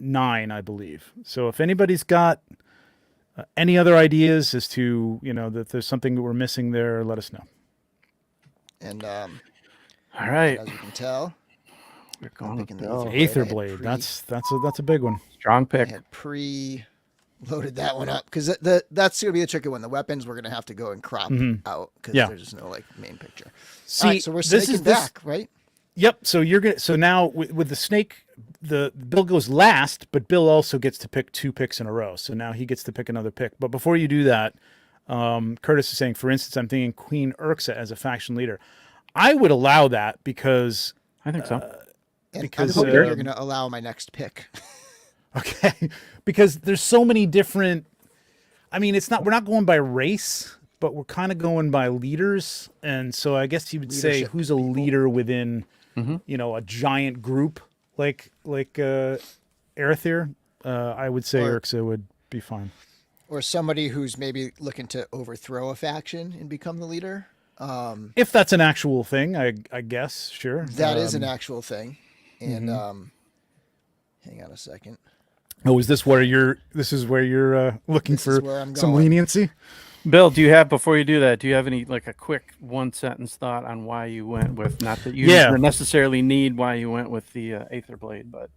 9, I believe. So if anybody's got any other ideas as to, that there's something that we're missing there, let us know. And All right. as you can tell, We're going with picking the Bill. Aether Aether Blade. Blade. That's a big one. Strong I pick. had pre-loaded that one up because that's gonna be the tricky one. The weapons we're gonna have to go and crop out because Yeah. there's no main picture. See, All right, so we're this snaking is this. back, right? Yep. So so now with the snake, the Bill goes last, but Bill also gets to pick 2 picks in a row. So now he gets to pick another pick. But before you do that, Curtis is saying, for instance, I'm thinking Queen Urxa as a faction leader. I would allow that because I think so. And Because, I'm hoping you're gonna allow my next pick. okay, because there's so many different. I mean, we're not going by race, but we're kind of going by leaders, and so I guess you would say Leadership who's a leader within, a giant group like Arethyr. I would say Or- Urxa would be fine. Or somebody who's maybe looking to overthrow a faction and become the leader. If that's an actual thing, I guess, sure. That is an actual thing. And hang on a second. Oh, is this where you're? This is where you're looking This is for where I'm some going. leniency? Bill, before you do that, do you have any like a quick 1-sentence thought on why you went with, not that you Yeah. necessarily need why you went with the Aether Blade, but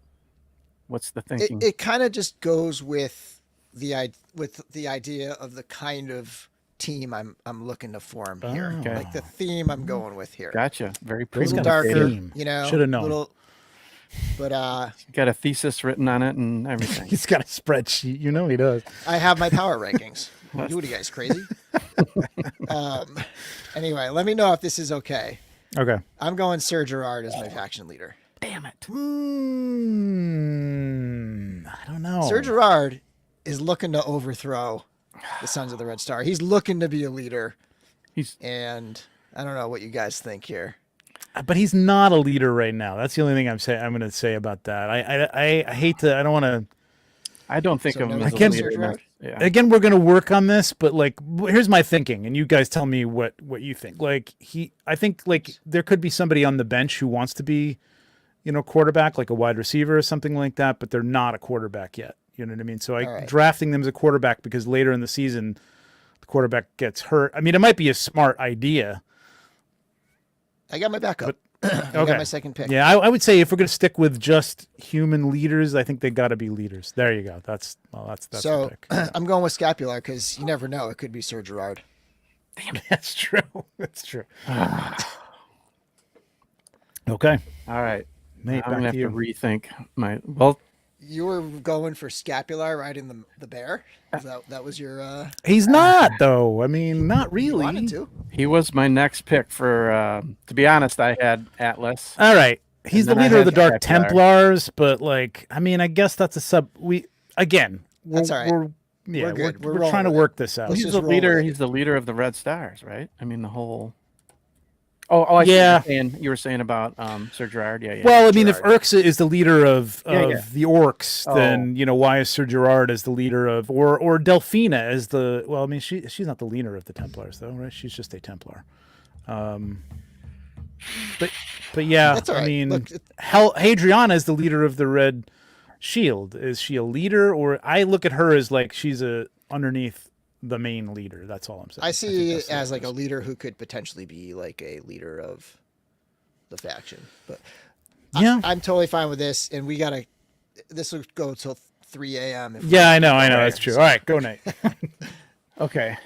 what's the thinking? It kind of just goes with the idea of the kind of team I'm looking to form here. Oh. Okay. Like the theme I'm going with here. Gotcha. Very A little got a darker, theme. you Should've known. Little, but Got a thesis written on it and everything. He's got a spreadsheet. You know he does. I have my power rankings. What are you guys crazy? Anyway, let me know if this is okay. Okay. I'm going Sir Gerard as my faction leader. Damn it. I don't know. Sir Gerard is looking to overthrow the Sons of the Red Star. He's looking to be a leader. And I don't know what you guys think here. But he's not a leader right now. That's the only thing I'm going to say about that. I hate to. I don't want to. I don't think So of him no as a Again- leader. Gerard? Yeah. Again, we're going to work on this, but like, here's my thinking, and you guys tell me what you think. Like I think like there could be somebody on the bench who wants to be, quarterback, like a wide receiver or something like that, but they're not a quarterback yet. You know what I mean? So All right. drafting them as a quarterback because later in the season, the quarterback gets hurt. I mean, it might be a smart idea. I got my backup. I Okay. got my second pick. Yeah, I would say if we're going to stick with just human leaders, I think they got to be leaders. There you go. That's the So pick. I'm going with Scapular because you never know. It could be Sir Gerard. That's true. That's true. Okay, All right. Nate, I'm back gonna have to to you. rethink my. Well, you were going for Scapular riding the bear. That was your? He's not though. I mean, not You really. wanted to. He was my next pick for. To be honest, I had Atlas. All right. He's the then I leader of had the Dark Scapular. Templars, but like, I mean, I guess that's a sub. We're That's all right. we're good. We're trying to rolling with work this out. Let's He's just the roll leader. with it. He's the leader of the Red Stars, right? I mean, the whole. I see what Yeah. you're saying. You were saying about Sir Gerard. Yeah, yeah. Well, I mean, if Gerard. Urxa is the leader of Yeah. the orcs, Oh. then why is Sir Gerard as the leader of, or Delphina as the? Well, I mean, she's not the leader of the Templars, though, right? She's just a Templar. But yeah, That's all right. I mean, Look, Hadriana is the leader of the Red Shield. Is she a leader, or I look at her as like she's underneath the main leader? That's all I'm saying. I see think it that's as what like it a is. leader who could potentially be like a leader of the faction. But Yeah. I'm totally fine with this, and we gotta. This will go till 3 a.m. if we- Yeah, I know, Right. that's true. All right, go Nate. Okay.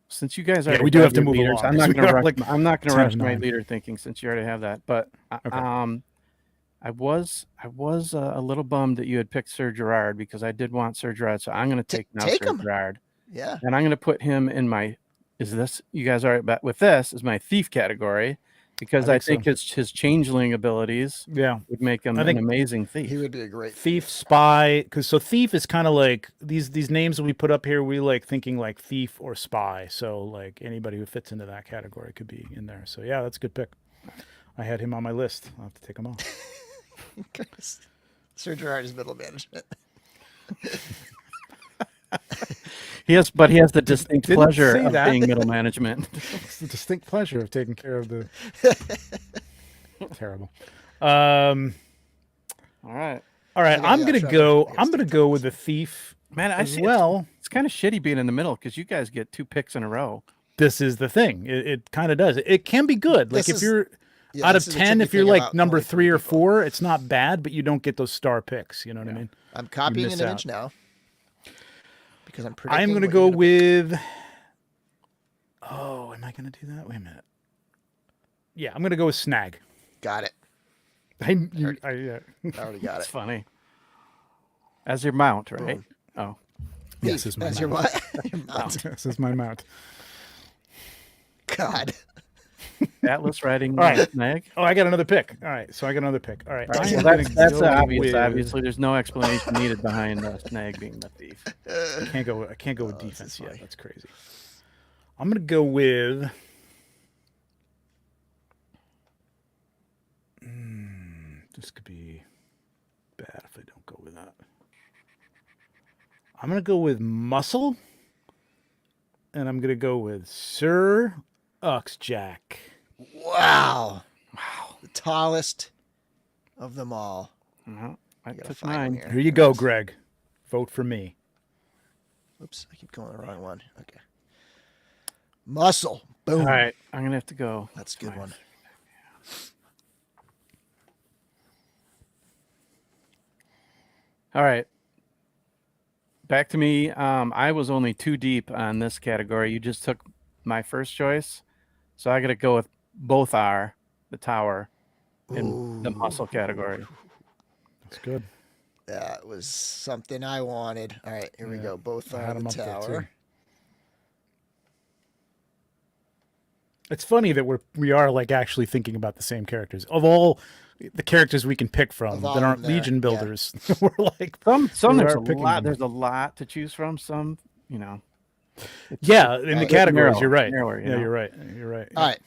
Since you guys Yeah, already we do have to your move leaders, along, I'm not because we going to are, rush. like, I'm not going to 10 rush of my 9. leader thinking since you already have that. But Okay. I was a little bummed that you had picked Sir Gerard because I did want Sir Gerard. So I'm going to take now take Sir him. Gerard, Yeah. and I'm going to put him in my. Is this you guys all right with this? Is my thief category because I think so. his changeling abilities Yeah. would make him I think an amazing thief. He would be a great Thief, spy, because thief is kind of like these names that we put up here. We like thinking like thief or spy. So like anybody who fits into that category could be in there. So yeah, that's a good pick. I had him on my list. I'll have to take him off. Sir Gerard is middle management. He has the distinct Didn't pleasure say of that. being middle management. It's the distinct pleasure of taking care of the terrible. All All right, right, Okay, I'm yeah, gonna sure, go. I I'm guess gonna take go with the thief man. I as see. well. It's kind of shitty being in the middle because you guys get 2 picks in a row. This is the thing. It kind of does. It can be good. Like This if is- you're Yeah, out of this is the 10, tricky if you're thing like about number only 3 or people. 4, it's not bad, but you don't get those star picks. You know what I mean? I'm copying miss an image now because I'm predicting. I'm gonna what go you're gonna with. Oh, am I gonna do that? Wait a minute. Yeah, I'm gonna go with snag. pick. Got it. Yeah. I already got It's it. funny. As your mount, right? Boom. Oh, Yes, Thief, is my that's your mount. what? Your mount. This is my mount. God. Atlas riding All right. snag. Oh, I got another pick. All right, so I got another pick. All right, All right, I am well, gonna that's go obvious. with- Obviously, there's no explanation needed behind snag being the thief. I can't go with this defense is yet. funny. That's crazy. I'm gonna go with. This could be bad if I don't go with that. I'm gonna go with muscle, and I'm gonna go with Sir Uxjack. Wow. Wow. The tallest of them all. Well, I gotta took find him mine. here. Here you go, Greg. Vote for me. Oops, I keep going the wrong one. Okay. Muscle. Boom. All right, I'm gonna have to go. That's a good one. All right. Back to me. I was only 2 deep on this category. You just took my first choice. So I got to go with both are the tower in the muscle category. That's good. That was something I wanted. All right, here we Yeah, go. Both I are had the 'em up there, too. tower. It's funny that we are like actually thinking about the same characters. Of all the characters we can pick from Of all that aren't of them there, Legion yeah. builders, we're like, Some We there's are a picking lot. them. There's a lot to choose from. Some, you know. yeah, in the Right. categories, Narrow- you're right. narrower, you Yeah, know? you're right. You're right. All right.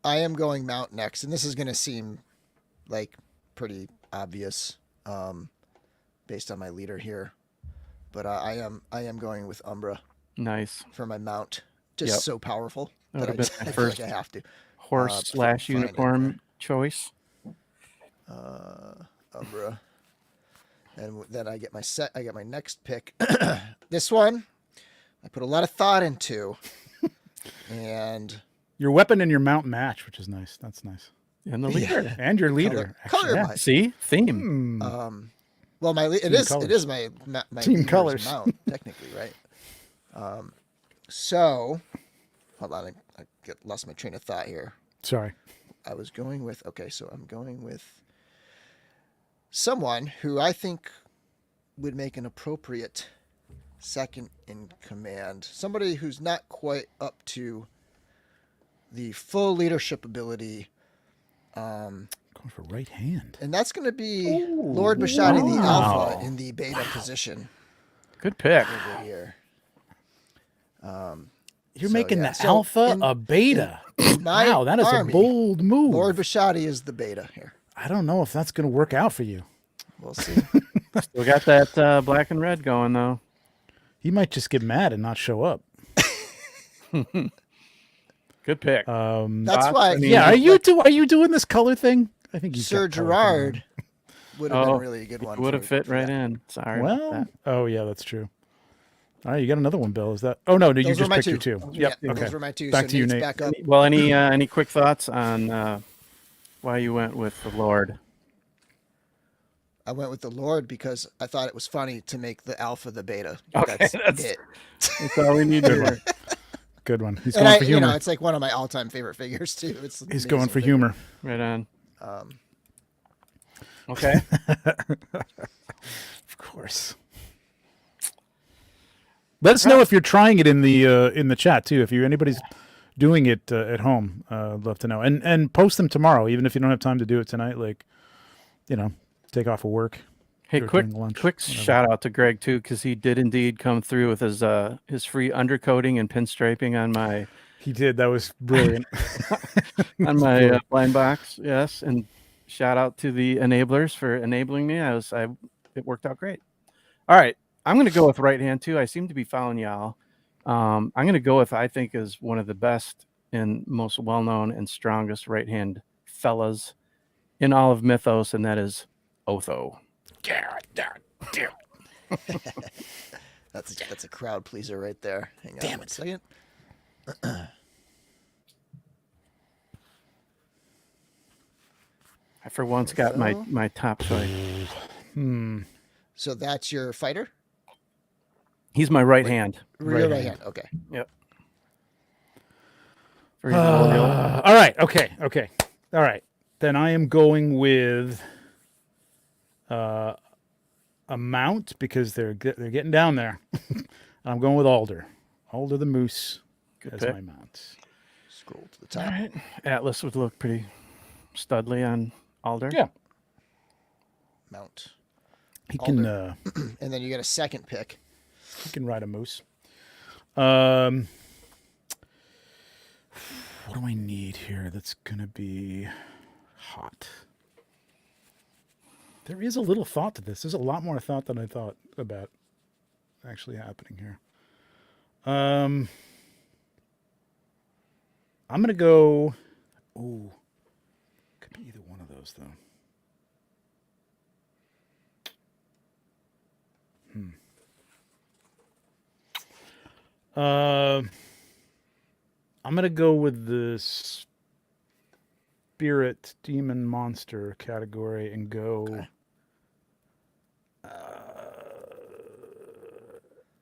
I am going mount next, and this is going to seem like pretty obvious, based on my leader here, but I am going with Umbra Nice. for my mount. Just Yep. so powerful That that I, would've been just, my I feel first like I have to. Horse slash find it. unicorn choice. Umbra, and then I get my set. I get my next pick. This one, I put a lot of thought into, and Your weapon and your mount match, which is nice. That's nice. And the leader. And your leader. color actually. wise. See? Theme. Well, it Team is colors. my Team leader's colors. mount technically, right? So, hold on, I lost my train of thought here. Sorry. I was going with, okay, so I'm going with someone who I think would make an appropriate second in command. Somebody who's not quite up to the full leadership ability. Going for right hand. And that's going to be Lord Bashadi the wow. Alpha in the beta position Good pick. over here. You're So, making yeah. the So alpha in- a beta. in my Wow, that is army, a bold move. Lord Bashadi is the beta here. I don't know if that's going to work out for you. We'll see. We got that black and red going though. He might just get mad and not show up. Good pick. That's Thoughts? why. I mean, Yeah, are you doing this color thing? I think he's Sir got color Gerard would have been Oh, really a good one. Would have fit right that. in. Sorry. going on. about Well, that. oh yeah, that's true. All right, you got another one, Bill. Is that? Oh no, you Those were just my picked your two. two. Yeah, Yep. Okay. those were my two. Back so to you, Nate's Nate. back up. Well, any quick thoughts on why you went with the Lord? I went with the Lord because I thought it was funny to make the alpha the beta. Okay, That's that's- it. That's all we need to hear. Good one. He's And going I, for humor. it's like one of my all-time favorite figures too. It's an He's going amazing for figure. humor. Right on. Um, Okay. Of course. Let us know if you're trying it in the chat too. If anybody's doing it at home, I'd love to know. And post them tomorrow, even if you don't have time to do it tonight. Like, take off of work. Hey, Or quick during lunch, quick whatever. shout out to Greg too, because he did indeed come through with his free undercoating and pinstriping on my He did. That was brilliant. blind box. Yes, and shout out to the enablers for enabling me. It worked out great. All right, I'm going to go with right hand too. I seem to be following y'all. I'm going to go with I think is one of the best and most well known and strongest right hand fellas in all of Mythos, and that is Otho. that's a crowd pleaser right there. Hang on one second. I for once got my top choice. So that's your fighter. He's my right hand. Your right hand. Okay. Yep. Very loyal. All right. Okay. All right. Then I am going with a mount because they're getting down there. I'm going with Alder. Alder the Moose as pick. my mount. Scroll to the All top. right. Atlas would look pretty studly on Alder. Yeah. Mount. He can Alder. And then you get a second pick. he can ride a moose. What do I need here that's gonna be hot? There is a little thought to this. There's a lot more thought than I thought about actually happening here. I'm gonna go. Ooh, could be either one of those though. I'm gonna go with the spirit demon monster category and go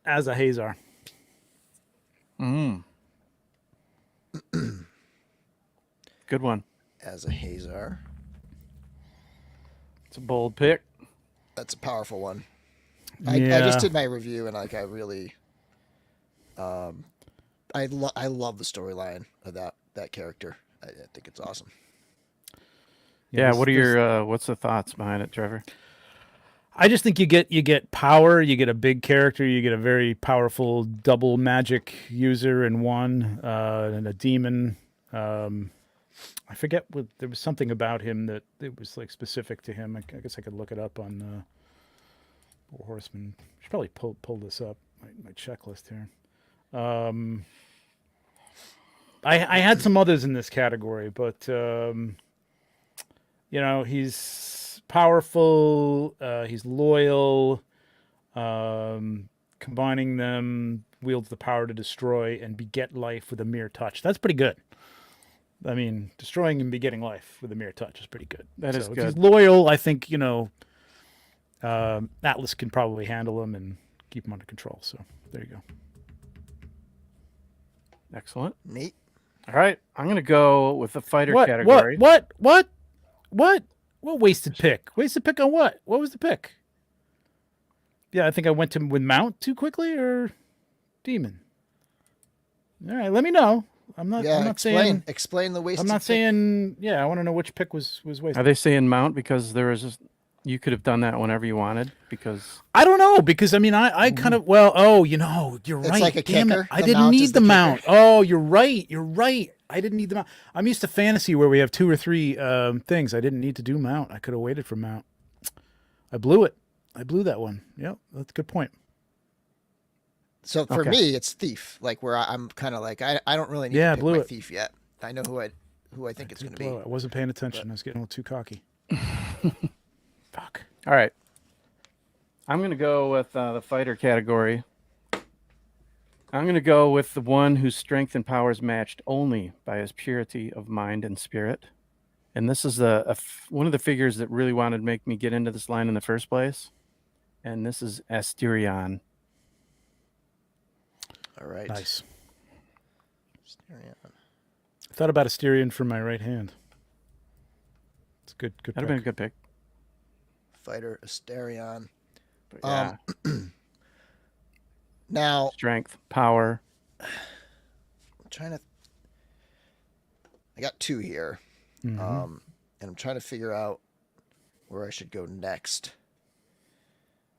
as a Hazar. Good one. As a Hazar. It's a bold pick. That's a powerful one. I Yeah. just did my review and like I really I love the storyline of that character. I think it's awesome. Yeah. this- What are your what's the thoughts behind it, Trevor? I just think you get power, you get a big character, you get a very powerful double magic user in one, and a demon. I forget what there was something about him that it was like specific to him. I guess I could look it up on Horsemen. Should probably pull this up my checklist here. I had some others in this category, but he's powerful, he's loyal, combining them wields the power to destroy and beget life with a mere touch. That's pretty good. I mean, destroying and begetting life with a mere touch is pretty good. That is If good. he's loyal, I think, Atlas can probably handle him and keep him under control. So there you go. Excellent. Nate. All right, I'm gonna go with the fighter What? category. What wasted pick? Wasted pick on what? What was the pick? Yeah, I think I went to with mount too quickly or demon. All right, let me know. I'm not explain the waste. I'm not saying. Yeah, I want to know which pick was wasted. Are they saying mount because there was just, you could have done that whenever you wanted because I don't know because I mean I kind of you're It's right. like a Damn kicker. it. I The didn't mount is need the the kicker. mount. Oh, you're right. You're right. I didn't need the mount. I'm used to fantasy where we have 2 or 3 things. I didn't need to do mount. I could have waited for mount. I blew it. I blew that one. Yep, that's a good point. So for Okay. me, it's thief. Like where I'm kind of like I don't really need to pick blew my it. thief yet. I know who I think it's going to be. Blow it. I wasn't paying attention. I was getting a little too cocky. Fuck. all right. I'm gonna go with the fighter category. I'm gonna go with the one whose strength and power is matched only by his purity of mind and spirit. And this is one of the figures that really wanted to make me get into this line in the first place. And this is Asterion. All right. Nice. Asterion. I thought about Asterion for my right hand. It's good. Good. That'd have been a good pick. Fighter Asterion. But yeah, Now strength, power. I'm trying to. I got 2 here, and I'm trying to figure out where I should go next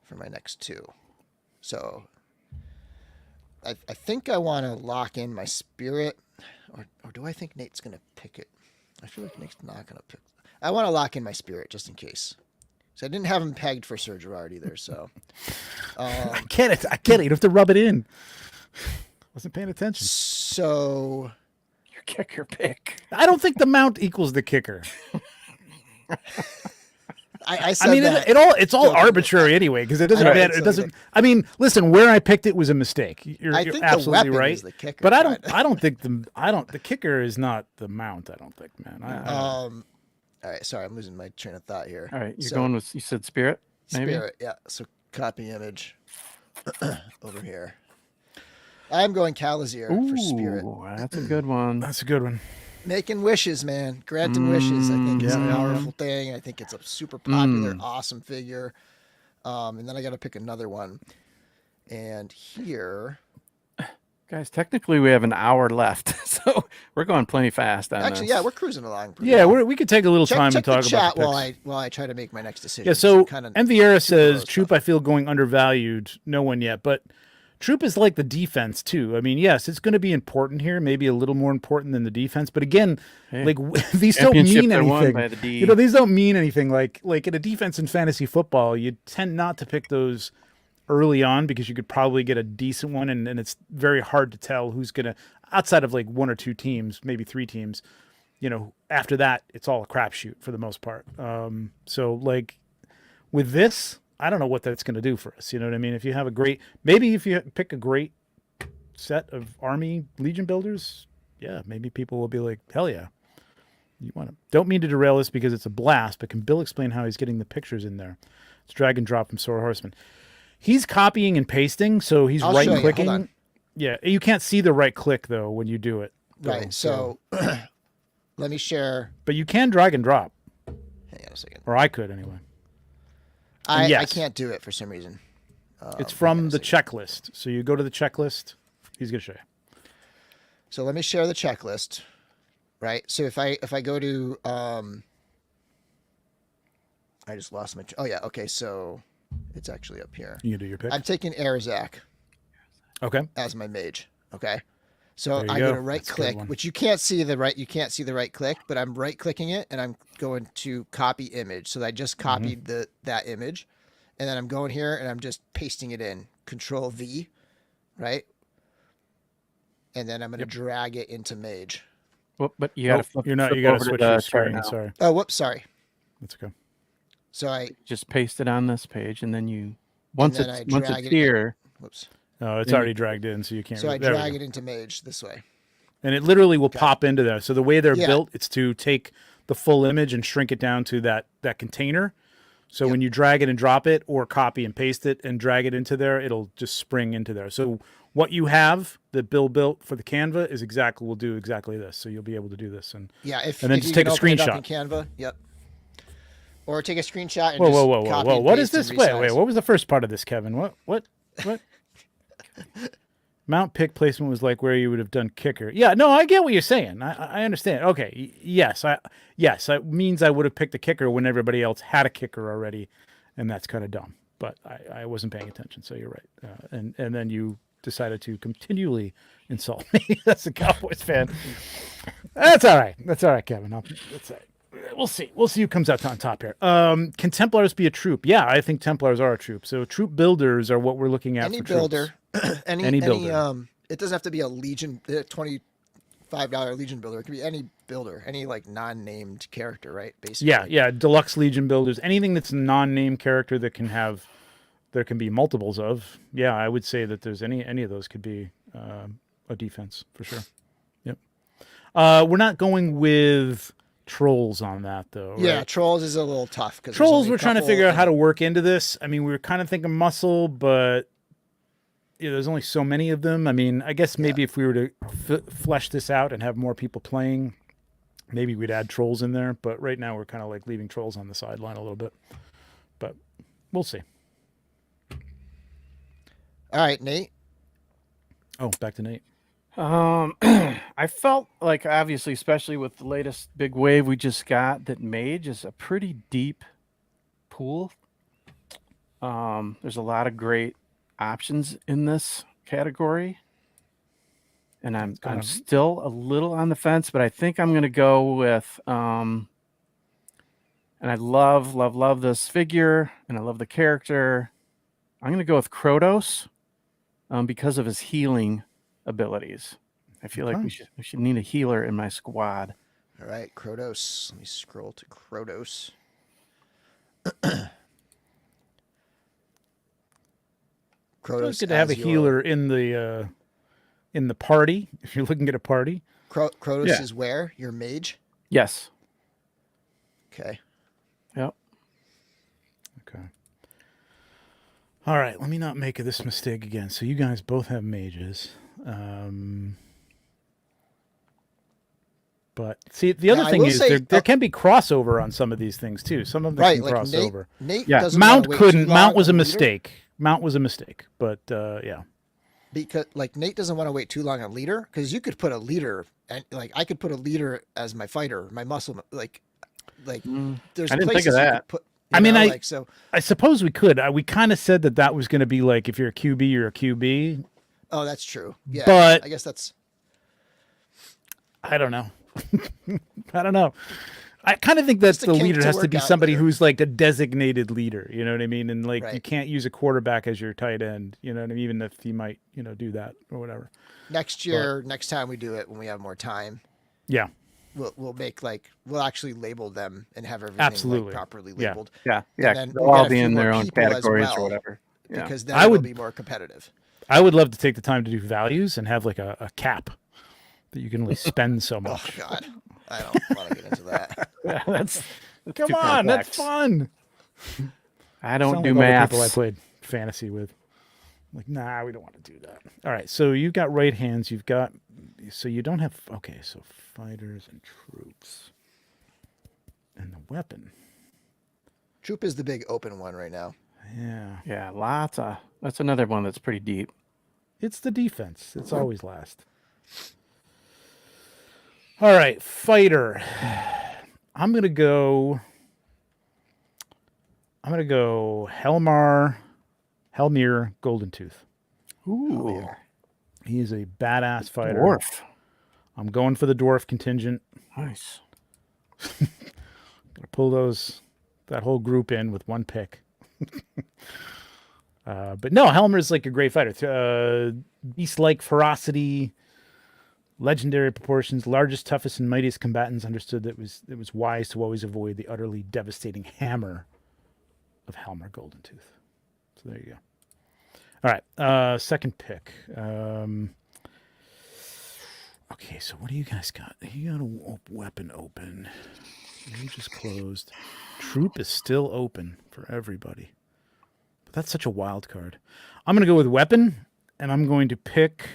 for my next 2. So I think I want to lock in my spirit, or do I think Nate's going to pick it? I feel like Nate's not going to pick. I want to lock in my spirit just in case. So I didn't have him pegged for Sir Gerard either. So I get it. I get it. You don't have to rub it in. Wasn't paying attention. so Your kicker pick. I don't think the mount equals the kicker. I said I mean, that. it's all arbitrary anyway because it doesn't I don't matter. think It so doesn't. I mean, listen, where I picked it was a mistake. You're, I you're think the absolutely weapon right. is the kicker, but I but- don't think the kicker is not the mount. I don't think, man. All right, sorry, I'm losing my train of thought here. All right, you're So, going with, you said spirit, maybe? spirit. Yeah. So copy image over here. I'm going Calazier for spirit. Ooh, that's a good one. That's a good one. Making wishes, man. Granting wishes, I think is a yeah, powerful thing. I think it's a super popular, awesome figure. And then I got to pick another one. And here, Guys, technically we have an hour left, so we're going plenty fast on actually, this. yeah, we're cruising along. Pretty Yeah, well. we could take a little check, time check and talk the chat about the while picks. I try to make my next decision. Yeah, so kind of MVera says close Troop stuff. I feel going undervalued. No one yet, but Troop is like the defense too. I mean, yes, it's going to be important here, maybe a little more important than the defense. But again, Hey, like these don't championships mean are won anything. by the D. You know, these don't mean anything. Like in a defense in fantasy football, you tend not to pick those early on because you could probably get a decent one, and it's very hard to tell who's going to, outside of like 1 or 2 teams, maybe 3 teams. You know, after that, it's all a crapshoot for the most part. So like with this, I don't know what that's going to do for us. You know what I mean? If you have maybe if you pick a great set of army Legion builders, yeah, maybe people will be like, hell yeah. You want to. Don't mean to derail this because it's a blast, but can Bill explain how he's getting the pictures in there? It's drag and drop from Sword Horseman. He's copying and pasting, so he's I'll right show you. Hold clicking. on. Yeah, you can't see the right click though when you do it. though, Right. So let me share. but you can drag and drop, Hang on a second. or I could anyway. I yes. can't do it for some reason. It's hang from on a the second. checklist. So you go to the checklist. He's gonna show you. So let me share the checklist. Right. So if I go to I just lost my. Oh yeah. Okay. So it's actually up here. You can do your pick. I'm taking Arazak Okay. as my mage. Okay. So There you I'm go. going to right That's a good click, one. which you can't see the right click, but I'm right clicking it and I'm going to copy image. So I just Mm-hmm. copied that image, and then I'm going here and I'm just pasting it in. Control V, right? And then I'm going to drag it into mage. Well, but you got to flip. You're not. flip You got to over switch the your chart screen. now. Sorry. Oh, whoops, sorry. That's okay. So I Just paste it on this page, and then you once then it's I once drag it's it in. here. whoops. No, it's Then you- already dragged in, so you can't. So I there we drag go. it into mage this way. And it literally will pop into there. So the way they're Yeah. built, it's to take the full image and shrink it down to that container. So when you drag it and drop it, or copy and paste it and drag it into there, it'll just spring into there. So what you have that Bill built for the Canva is will do exactly this. So you'll be able to do this and Yeah, then if just you take a can open it up screenshot. in Canva, yep. Or take a screenshot and Whoa, just whoa, whoa, whoa, copy whoa! and What is paste and this? Wait, resize. what was the first part of this, Kevin? What? Mount pick placement was like where you would have done kicker. Yeah, no, I get what you're saying. I understand. Okay, yes, it means I would have picked a kicker when everybody else had a kicker already, and that's kind of dumb. But I wasn't paying attention, so you're right. And then you decided to continually insult me. That's a Cowboys fan. That's all right. That's all right, Kevin. That's all right. We'll see. We'll see who comes out on top here. Can Templars be a troop? Yeah, I think Templars are a troop. So troop builders are what we're looking at. Any for builder, troops. any builder. it doesn't have to be a Legion, $25 Legion builder. It could be any builder, any like non-named character, right? Basically. Yeah. Deluxe Legion builders. Anything that's a non-name character that there can be multiples of. Yeah, I would say that there's any of those could be a defense for sure. Yep. We're not going with trolls on that though. Right? Yeah, trolls is a little tough because Trolls, we're trying to figure out how to work into this. I mean, we were kind of thinking muscle, but there's only so many of them. I mean, I guess maybe if we were to flesh this out and have more people playing, maybe we'd add trolls in there. But right now we're kind of like leaving trolls on the sideline a little bit. But we'll see. All right, Nate. Oh, back to Nate. I felt like, obviously, especially with the latest big wave we just got, that mage is a pretty deep pool. There's a lot of great options in this category, and I'm still a little on the fence, but I think I'm going to go with and I love this figure, and I love the character. I'm going to go with Kratos because of his healing abilities. I feel like we should need a healer in my squad. All right, Kratos. Let me scroll to Kratos. Kratos. It's good to have a healer in the party. If you're looking at a party, Kratos is where your mage. Yes. Okay. Yep. Okay. All right. Let me not make this mistake again. So you guys both have mages. But see, the other thing is there can be crossover on some of these things too. Some of them can cross over. Nate doesn't Mount couldn't. Mount was a leader. mistake. Mount was a mistake. But yeah. Because like Nate doesn't want to wait too long on leader, because you could put a leader, and like I could put a leader as my fighter, my muscle. Like there's I didn't places think of you that. could put. I suppose we could. We kind of said that was going to be like if you're a QB, you're a QB. Oh, that's true. Yeah, but I guess that's. I don't know. I don't know. I kind of think that the leader has to be somebody who's like a designated leader. You know what I mean? And like you can't use a quarterback as your tight end. You know what I mean? Even if he might, do that or whatever. Next year, next time we do it, when we have more time. Yeah. We'll actually label them and have everything properly labeled. Yeah. And then they'll all be in their own categories or whatever. Yeah. Because then it'll be more competitive. I would love to take the time to do values and have like a cap that you can only spend so much. Oh God, I don't want to get into that. Yeah, that's come on, that's fun. I don't do like math. People I played fantasy with, like, nah, we don't want to do that. All right, so you've got right hands. So you don't have. Okay, so fighters and troops, and the weapon. Troop is the big open one right now. Yeah, lots of. That's another one that's pretty deep. It's the defense. It's always last. All right, fighter. I'm gonna go Helmir Golden Tooth. Ooh, he is a badass fighter. Dwarf. I'm going for the dwarf contingent. Nice. Gonna pull that whole group in with one pick. But no, Helmir's like a great fighter. Beast-like ferocity. Legendary proportions, largest, toughest, and mightiest combatants understood that it was wise to always avoid the utterly devastating hammer of Helmir Golden Tooth. So there you go. All right, second pick. Okay, so what do you guys got? You got a weapon open. Age is closed. Troop is still open for everybody. But that's such a wild card. I'm going to go with weapon, and I'm going to pick...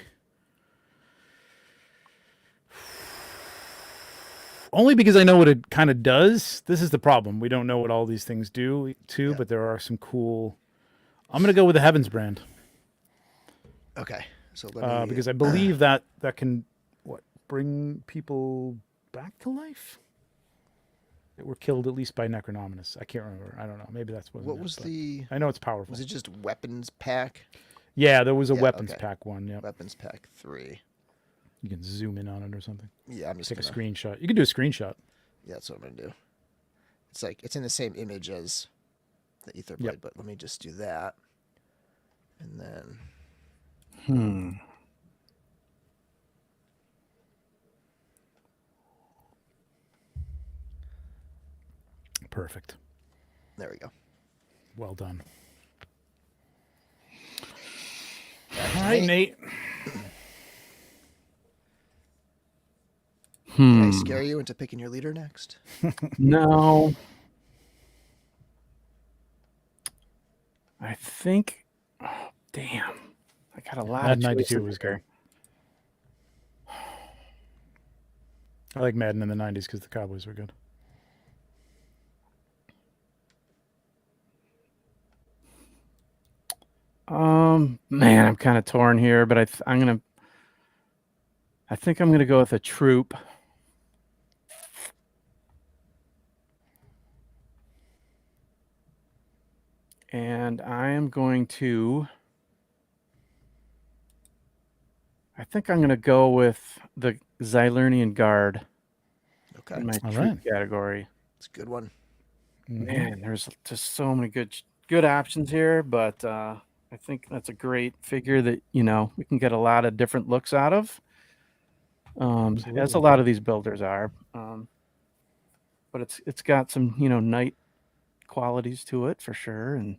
Only because I know what it kind of does. This is the problem. We don't know what all these things do, too, but there are some cool... I'm going to go with the Heavens brand. Okay. So let me, because I believe that can, bring people back to life? That were killed at least by Necronominus. I can't remember. I don't know. Maybe that's what was the... I know it's powerful. Was it just weapons pack? Yeah, there was a Yeah, weapons okay. pack one. Yeah, Weapons pack 3. you can zoom in on it or something. Yeah, I'm just Take gonna... a screenshot. You can do a screenshot. Yeah, that's what I'm gonna do. It's like it's in the same image as the Ether Blade, but let me just do that, and then Perfect. there we go. Well done. Back to All right, me. Nate. Did I scare you into picking your leader next? No. I think. Oh, damn. I got a lot Madden of 92 choices was here. good. I like Madden in the 90s because the Cowboys were good. Man, I'm kind of torn here, but I think I'm gonna go with a troop. And I am going to. I think I'm going to go with the Xylernian Guard Okay, in my All troop right. category. it's a good one. Man, there's just so many good options here, but I think that's a great figure that we can get a lot of different looks out of. As a Absolutely. lot of these builders are, but it's got some knight qualities to it for sure, and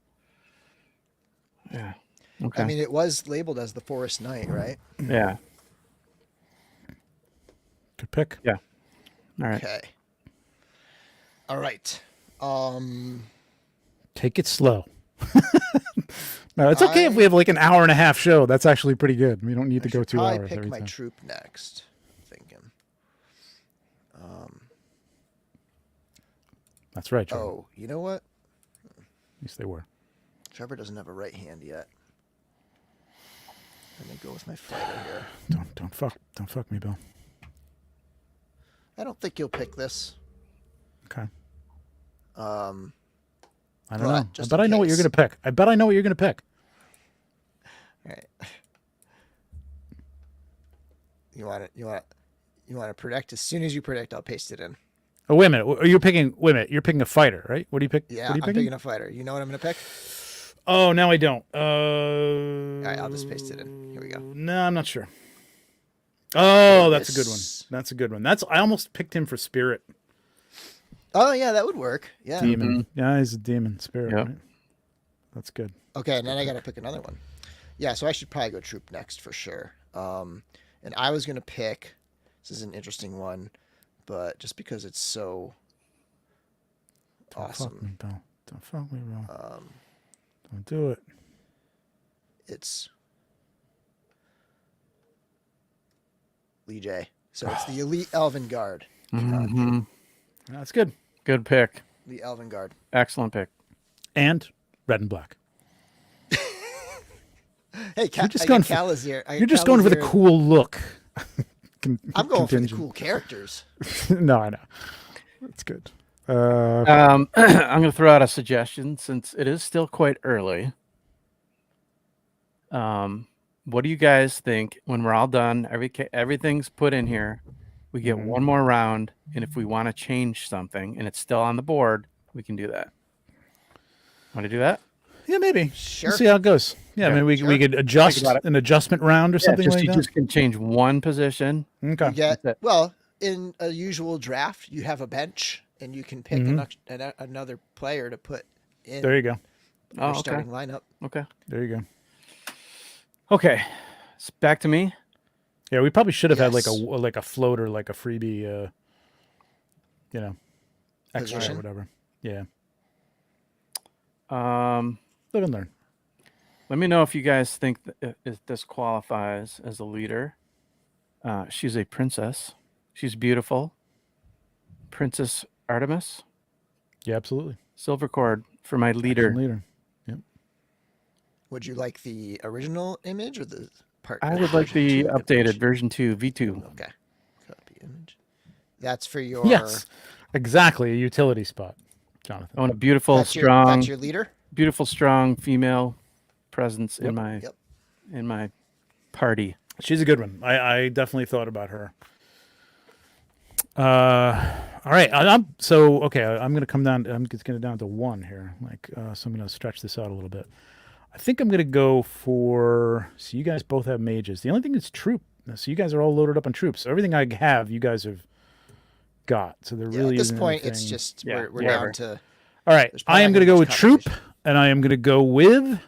yeah, okay, I mean, it was labeled as the Forest Knight, right? yeah, Good pick. yeah. All right. Okay. All right. Take it slow. No, it's okay if we have like an hour and a half show. That's actually pretty good. We don't need to go 2 probably hours pick every my time. troop next. Thinking. That's right, Trevor. Oh, you know what? At least they were. Trevor doesn't have a right hand yet. Let me go with my fighter here. Don't fuck me, Bill. I don't think you'll pick this. Okay. I I don't know. I just bet in I know what you're case. gonna pick. I bet I know what you're gonna pick. All right. You want to predict? As soon as you predict, I'll paste it in. Oh, wait a minute. Are you picking? Wait a minute. You're picking a fighter, right? What do you pick? Yeah, what are you I'm picking? picking a fighter. You know what I'm gonna pick? Oh, now I don't. All right, I'll just paste it in. Here we go. No, I'm not sure. Oh, that's a good one. Horus. That's a good one. I almost picked him for spirit. Oh yeah, that would work. Yeah. Demon. Yeah, he's a demon spirit. Yep. Right? That's good. Okay, and then I gotta pick another one. Yeah, so I should probably go troop next for sure. And I was gonna pick. This is an interesting one, but just because it's so Don't awesome, fuck me, Bill. Don't fuck me, Bill. Don't do it. it's Lee J. So it's the Elite Elven Guard. Mm-hmm. That's good. Good pick. The Elven Guard. Excellent pick. And red and black. Hey, You're just I going got for- Calazir. You're just going for the cool look. I'm going for the Contingent. cool characters. No, I know. That's good. I'm going to throw out a suggestion since it is still quite early. What do you guys think when we're all done? Everything's put in here. We get one more round, and if we want to change something and it's still on the board, we can do that. Want to do that? Yeah, maybe. Sure. We'll see how it goes. Yeah, Yeah, maybe we sure. could adjust Think about it. an adjustment round or something just, like you that. just can change one position. Okay. You get That's it. well in a usual draft. You have a bench, and you can pick another player to put in There you go. your Oh, okay. starting lineup. Okay. There you go. Okay. It's back to me. Yeah, we probably should have had Yes. like a floater, like a freebie. extra or Position. whatever. Yeah, Um, live and learn. let me know if you guys think if this qualifies as a leader. She's a princess. She's beautiful. Princess Artemis. Yeah, absolutely. Silver cord for my leader. Excellent leader. Would you like the original image or the part? I would like version the 2 updated image? version 2, V2. Okay. Copy image. That's for your. Yes, exactly. A utility spot, Jonathan. I want a beautiful, That's strong, that's your leader. beautiful, strong female presence in my Yep. in my party. She's a good one. I definitely thought about her. All right. I'm gonna come down. I'm just gonna down to one here. So I'm gonna stretch this out a little bit. I think I'm gonna go for. So you guys both have mages. The only thing is troop. So you guys are all loaded up on troops. So everything I have, you guys have got. So there Yeah, really at this isn't point, it's anything- just Yeah, we're whatever. down to. All right. there's probably I am not gonna gonna go be with much troop, competition. and I am gonna go with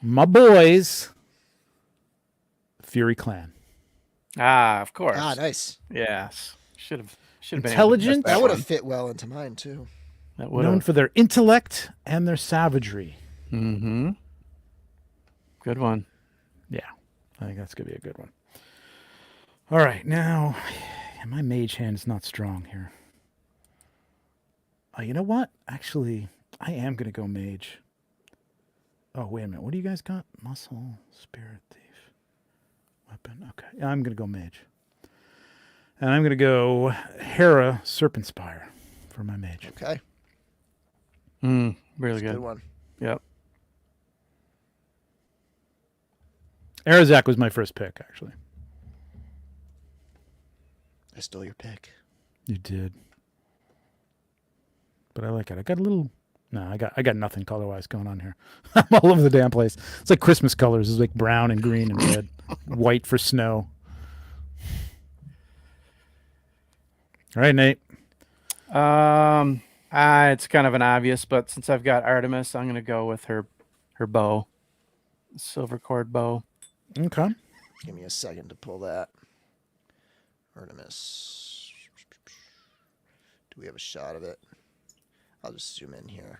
my boys, Fury Clan. Ah, of course. Ah, nice. Yes. Should have been able to Intelligent. guess That would one. have fit well into mine too. That would Known have. for their intellect and their savagery. Mm-hmm. Good one. Yeah, I think that's going to be a good one. All right, now, my mage hand's not strong here. You know what? Actually, I am going to go mage. Oh, wait a minute. What do you guys got? Muscle, spirit, thief, weapon. Okay, I'm going to go mage. And I'm going to go Hera Serpent Spire for my mage. Okay. Really That's a good. good one. Yep. Arazak was my first pick, actually. I stole your pick. You did. But I like it. I got a little. No, I got nothing color-wise going on here. I'm all over the damn place. It's like Christmas colors. It's like brown and green and red. White for snow. All right, Nate. It's kind of an obvious, but since I've got Artemis, I'm gonna go with her bow. Silver cord bow. Okay. Give me a second to pull that. Artemis. Do we have a shot of it? I'll just zoom in here.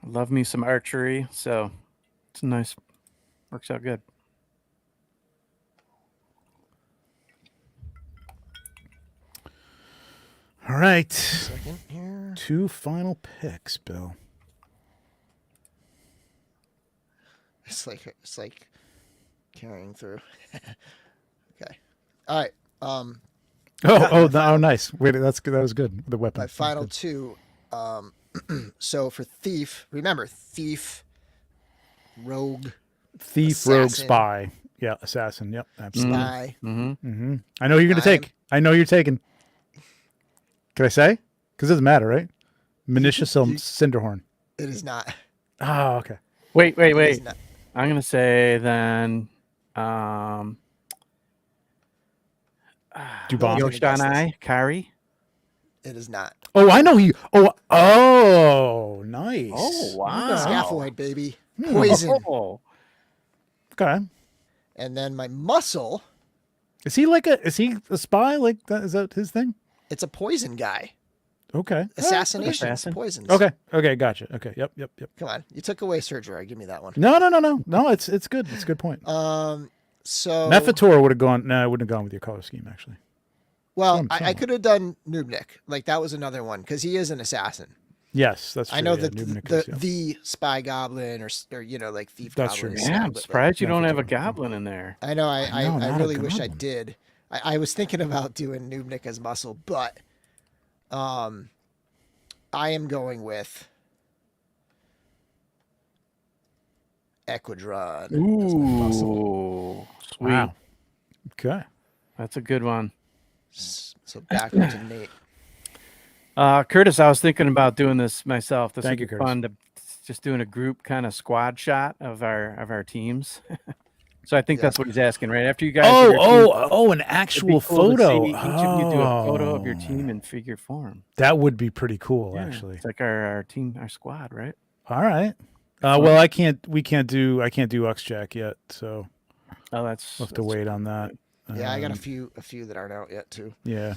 I love me some archery, so it's nice. Works out good. All right. Second here. 2 final picks, Bill. It's like carrying through. Okay. All right. Oh, nice. Wait, that was good. The weapon. My That's final good. 2. So for thief, remember thief, rogue, Thief, rogue, assassin. spy. Yeah, assassin. Yep, absolutely. spy. Mm-hmm. I know who you're going to I'm- take. I know you're taking. Can I say? Because it doesn't matter, right? Manisha Cinderhorn. It is not. Oh, okay. Wait. It is not. I'm gonna say then. Dubon. Yo- Yoshanai Kari. It is not. Oh, I know you. Oh, nice. Oh, wow. Scaphoid, baby. Poison. Oh. Okay. And then my muscle, Is he a spy? Like that? Is that his thing? it's a poison guy. Okay. Assassination. Assassin. Poisons. Okay. Gotcha. Okay. Yep. Come on. You took away surgery. Give me that one. No. It's good. It's a good point. So Mephitor would have gone. No, I wouldn't have gone with your color scheme actually. well, Some- I somewhat. could have done Nubnik. Like that was another one because he is an assassin. Yes, that's true. I know yeah, that Nubnik the is, yeah. the spy goblin or like thief That's goblin. true, is Yeah, spy, I'm but, like, surprised you don't have a Mephitor. goblin in there. I know. I know, I not a really wish I goblin. did. I was thinking about doing Nubnik as muscle, but I am going with Equidron. as my muscle. Ooh, sweet. Wow. Okay. That's a good one. So backwards to Nate. Curtis, I was thinking about doing this myself. This Thank would you, be Curtis. fun to just doing a group kind of squad shot of our teams. So I think Yeah. that's what he's asking, right? After you guys. do your team, An it'd be actual cool to photo. see each of you do a photo of your Oh. team in figure form. That would be pretty cool, Yeah, actually. it's like our team, our squad, right? All right. Well, I can't do Uxjack yet, so Oh, that's we'll have to wait on that. Yeah, I got Um, a few that aren't out yet too. Yeah,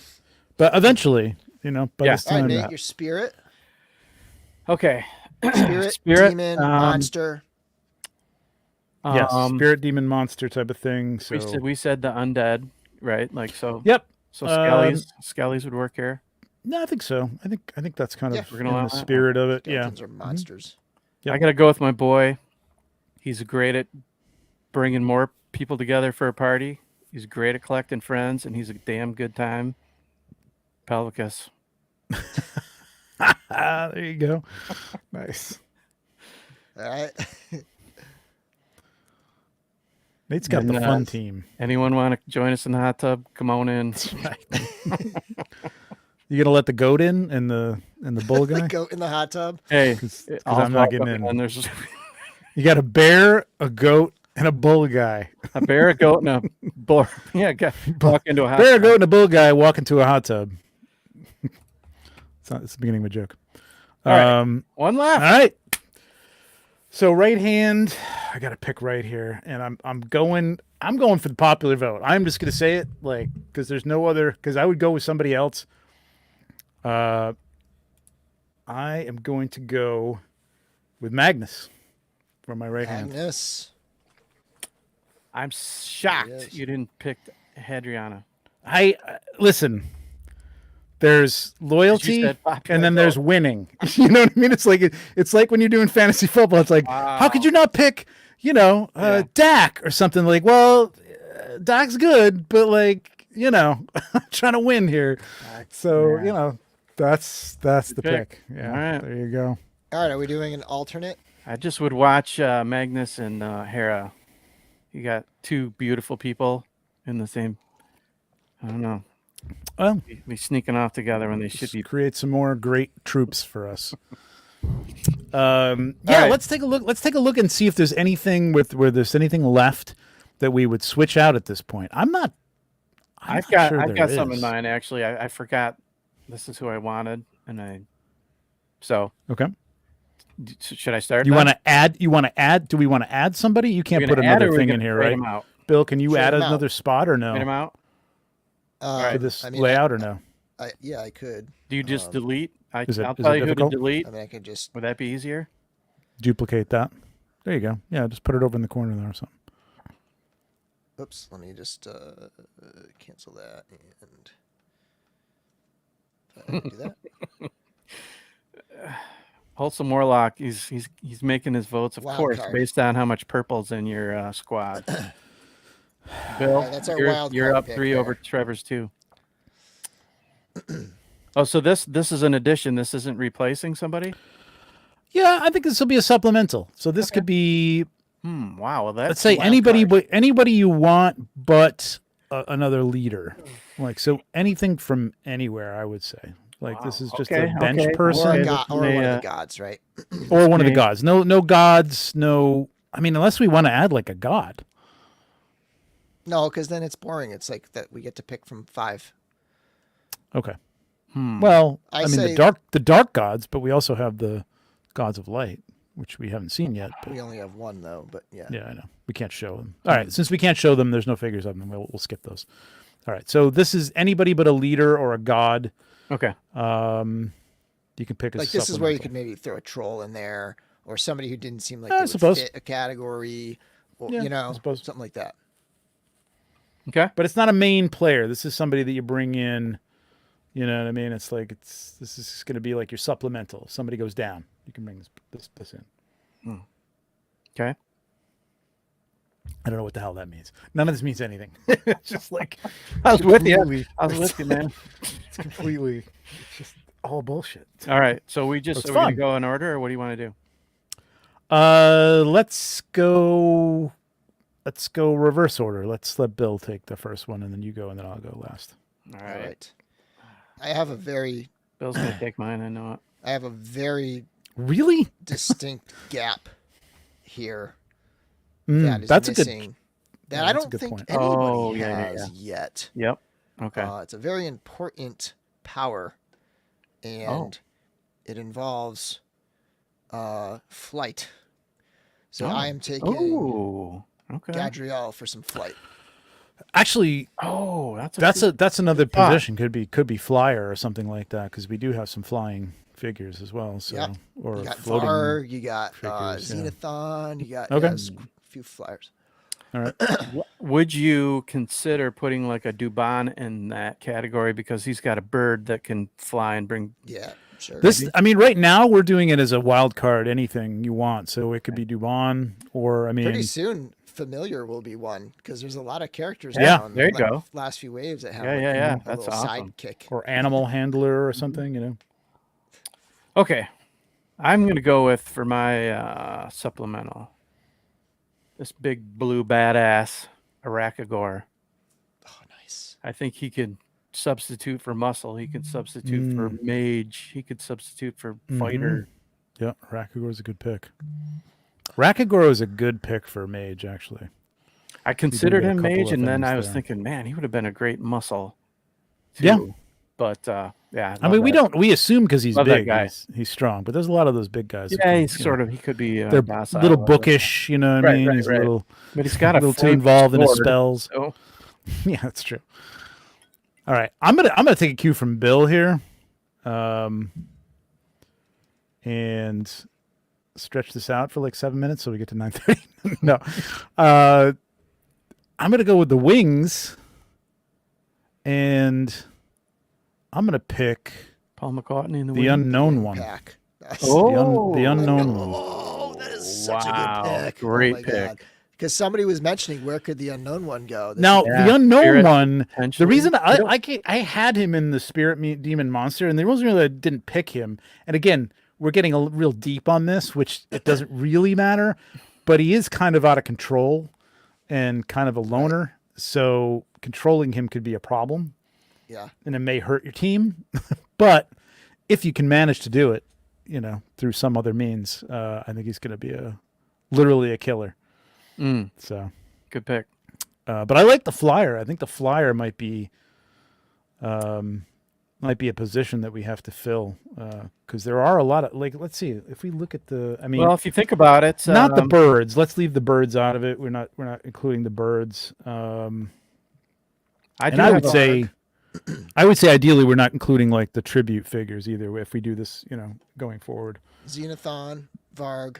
But eventually, you know, by Yeah. this All right, time, Nate, your spirit, Okay. spirit, Spirit, demon, monster. yes, um, spirit, demon, monster type of thing. So, we said the undead, right? Like so. yep. So Skellies would work here. No, I think so. I think that's kind Yeah. of We're in gonna allow the that? spirit of it. Yeah. Skeletons are monsters. Yep. I gotta go with my boy. He's great at bringing more people together for a party. He's great at collecting friends, and he's a damn good time. Pelvicus. There you go. Nice. All right. Nate's got And, the fun team. Anyone want to join us in the hot tub? Come on in. You gonna let the goat in and the bull guy? Goat in the hot tub. Hey, Because I'll I'm not welcome getting in. and there's You got a bear, a goat, and a bull guy. a bear, a goat, and a bull. Yeah, walk into a hot Bear, a tub. goat, and a bull guy walk into a hot tub. It's the beginning of a joke. All right. One All left. right. So right hand, I got to pick right here, and I'm going for the popular vote. I'm just gonna say it like because there's no other because I would go with somebody else. I am going to go with Magnus for my right hand. Magnus. I'm shocked Yes. you didn't pick Hadriana. I listen. There's loyalty, said popular and then there's winning. You know what I mean? It's like when you're doing fantasy football. It's like, how could you not pick, Dak or something like? Well, Dak's good, but like, I'm trying to win here. So that's the pick. Yeah, All right. there you go. All right, are we doing an alternate? I just would watch Magnus and Hera. You got two beautiful people in the same. I don't know. Well, Be sneaking off together when they should be. create some more great troops for us. right. Let's take a look. Let's take a look and see if there's anything where there's anything left that we would switch out at this point. I've got some in mind actually. I forgot. This is who I wanted, and Okay. Should I start? You then? want to add? Do we want to add somebody? You can't We're put gonna add or another we're thing gonna in here, trade right? them out? Bill, can you Trade add them out. another spot or no Trade them out. for this layout or no? I could. Do you just delete? I'll is tell it you who to difficult? delete. I mean, I could just. Would that be easier? Duplicate that. There you go. Yeah, just put it over in the corner there or something. Oops. Let me just cancel that and do that. Wholesome Warlock. He's making his votes, of Wild course, card. based on how much purple's in your squad. Bill, Alright, that's our you're, wild you're card up pick 3 there. over Trevor's 2. Oh, so this is an addition. This isn't replacing somebody. Yeah, I think this will be a supplemental. So this could be, Wow. Well, that's let's say wild anybody, card. but anybody you want, but another leader. Like so, anything from anywhere. I would say. Like this is just Okay, a bench okay. Or, person a god, or one of They, the gods, right? or one of the Okay. gods. No gods. No. I mean, unless we want to add like a god. No, because then it's boring. It's like that we get to pick from 5. Okay. Hmm. Well, I I mean say- the dark gods, but we also have the gods of light, which we haven't seen yet. But We only have 1 though, but yeah. yeah, I know we can't show them. All right, since we can't show them, there's no figures of them. We'll skip those. All right, so this is anybody but a leader or a god. Okay. You can pick a Like this is where you supplemental. could maybe throw a troll in there, or somebody who didn't seem like I they would suppose. fit a category, or Yeah, I suppose. something like that. Okay. But it's not a main player. This is somebody that you bring in. You know what I mean? It's like this is going to be like your supplemental. If somebody goes down, you can bring this in. Okay. I don't know what the hell that means. None of this means anything. It's just like I was with you. completely- I was with you, man. It's completely. It's just all bullshit. All right. So we It's are we gonna fun. go in order, or what do you want to do? Let's go reverse order. Let's let Bill take the first one, and then you go, and then I'll go last. All All right. right. I have a very Bill's gonna take mine. I know it. Really? distinct gap here Mm, that is that's a good. missing that yeah, I that's a don't good think point. anybody Oh, yeah, has yet. Yep. Okay. It's a very important power, and it involves flight. So I am taking Oh. Okay. Gadriel for some flight. Actually, Oh, that's another thought. position. Could be flyer or something like that because we do have some flying figures as well. So Yep. or You got floating. Varg, you got figures, yeah. Xenothon, you got Okay. a few flyers. All right. Would you consider putting like a Dubon in that category because he's got a bird that can fly and bring? Yeah, sure. I mean, right now we're doing it as a wild card. Anything you want, so it could be Dubon or I mean, Pretty soon, familiar will be one because there's a lot of characters. Yeah, now in there you the go. Last few waves that have Yeah. a That's little awesome. sidekick. or animal handler or something. You know. Okay, I'm gonna go with for my supplemental. This big blue badass Arakagor. Oh, nice. I think he could substitute for muscle. He could substitute for mage. He could substitute for fighter. Yeah, Rakagor is a good pick. Rakagor is a good pick for mage, actually. I considered get a him couple mage, of and then things I was there. thinking, man, he would have been a great muscle. Too. Yeah. But yeah. I mean, we assume because he's Love that big, guy. he's strong, but there's a lot of those big guys. Yeah, he's sort of. He could be. They're docile little or- bookish, you know what I mean? He's a right. little, But he's got a little too flaming involved in his sword, spells. so- Yeah, that's true. All right, I'm gonna take a cue from Bill here, and stretch this out for like 7 minutes so we get to 9:30. No, I'm gonna go with the wings, and I'm gonna pick Paul McCartney in the the wing. unknown one. Pack. Nice. The unknown one. Oh, that is such Wow, a good pick. great oh my pick. God. Because somebody was mentioning where could the unknown one go? This Now Yeah, the unknown Spirit, one. The potentially. reason I don't- I had him in the Spirit Demon Monster, and the reason really I didn't pick him. And again, we're getting a real deep on this, which it doesn't really matter, but he is kind of out of control and kind of a loner. So controlling him could be a problem, yeah. and it may hurt your team. But if you can manage to do it, you know, through some other means, I think he's going to be literally a killer. Mm, So. good pick. But I like the flyer. I think the flyer might be a position that we have to fill because there are a lot of like. Let's see if we look at the. I mean, Well, if you think about it, not the birds. Let's leave the birds out of it. We're not including the birds. I would say ideally we're not including like the tribute figures either. If we do this, you know, going forward. Xenothon, Varg.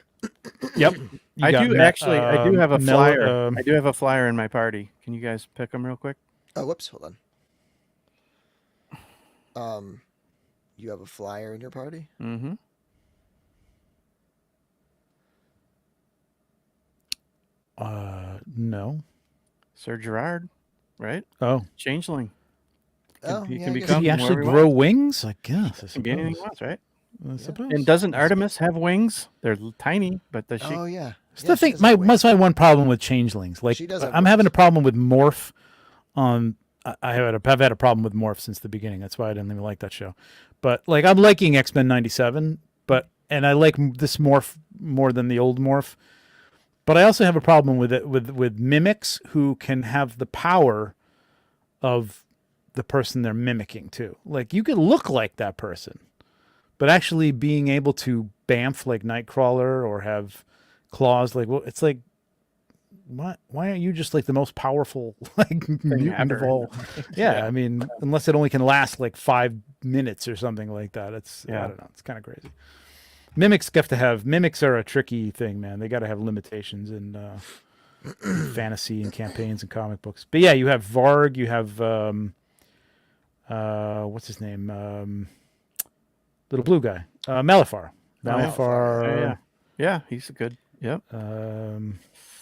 Yep. I do have a flyer. Um, I do have a flyer in my party. Can you guys pick them real quick? Oh, whoops. Hold on. You have a flyer in your party? Mm-hmm. No. Sir Gerard, right? Oh, Changeling. Oh, he yeah, can I guess become did he actually whoever he grow wants. wings? I guess. I Can be anything he suppose. wants, right? I suppose. And doesn't Artemis have wings? They're tiny, but does she? Oh, yeah. It's Yeah, the she thing. does have wings. That's my one problem with changelings. Like She does have I'm having a wings. problem with Morph. I've had a problem with Morph since the beginning. That's why I didn't even like that show. But like I'm liking X-Men '97, and I like this Morph more than the old Morph. But I also have a problem with it with mimics who can have the power of the person they're mimicking too. Like you could look like that person, but actually being able to bamf like Nightcrawler or have claws like, well, it's like, why aren't you just like the most powerful like mutant of ever. all? Yeah, I mean, unless it only can last like 5 minutes or something like that. I don't know. It's kind of crazy. Mimics are a tricky thing, man. They got to have limitations in fantasy and campaigns and comic books. But yeah, you have Varg, you have what's his name? Little blue guy, Malifar. Malifar. Yeah, he's a good. Yep.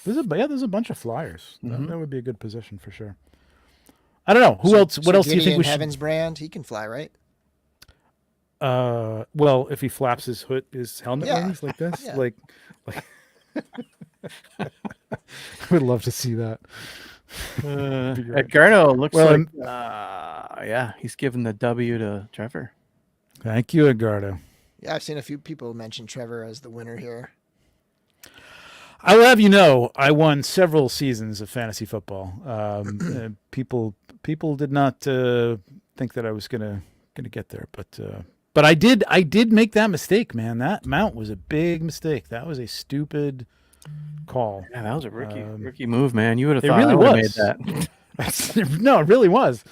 There's a bunch of flyers. Mhm. That would be a good position for sure. I don't know who else. What else do you think we should? Heaven's Brand, he can fly, right? Well, if he flaps his helmet Yeah. wings like this, Yeah. like I would love to see that. Be great. Edgardo looks Well, like. Yeah, he's giving the W to Trevor. Thank you, Edgardo. Yeah, I've seen a few people mention Trevor as the winner here. I will have you know, I won several seasons of fantasy football. People did not think that I was gonna get there, but I did make that mistake, man. That mount was a big mistake. That was a stupid call. Yeah, that was a rookie move, man. You would have It thought really I would have made was. that. No, it really was.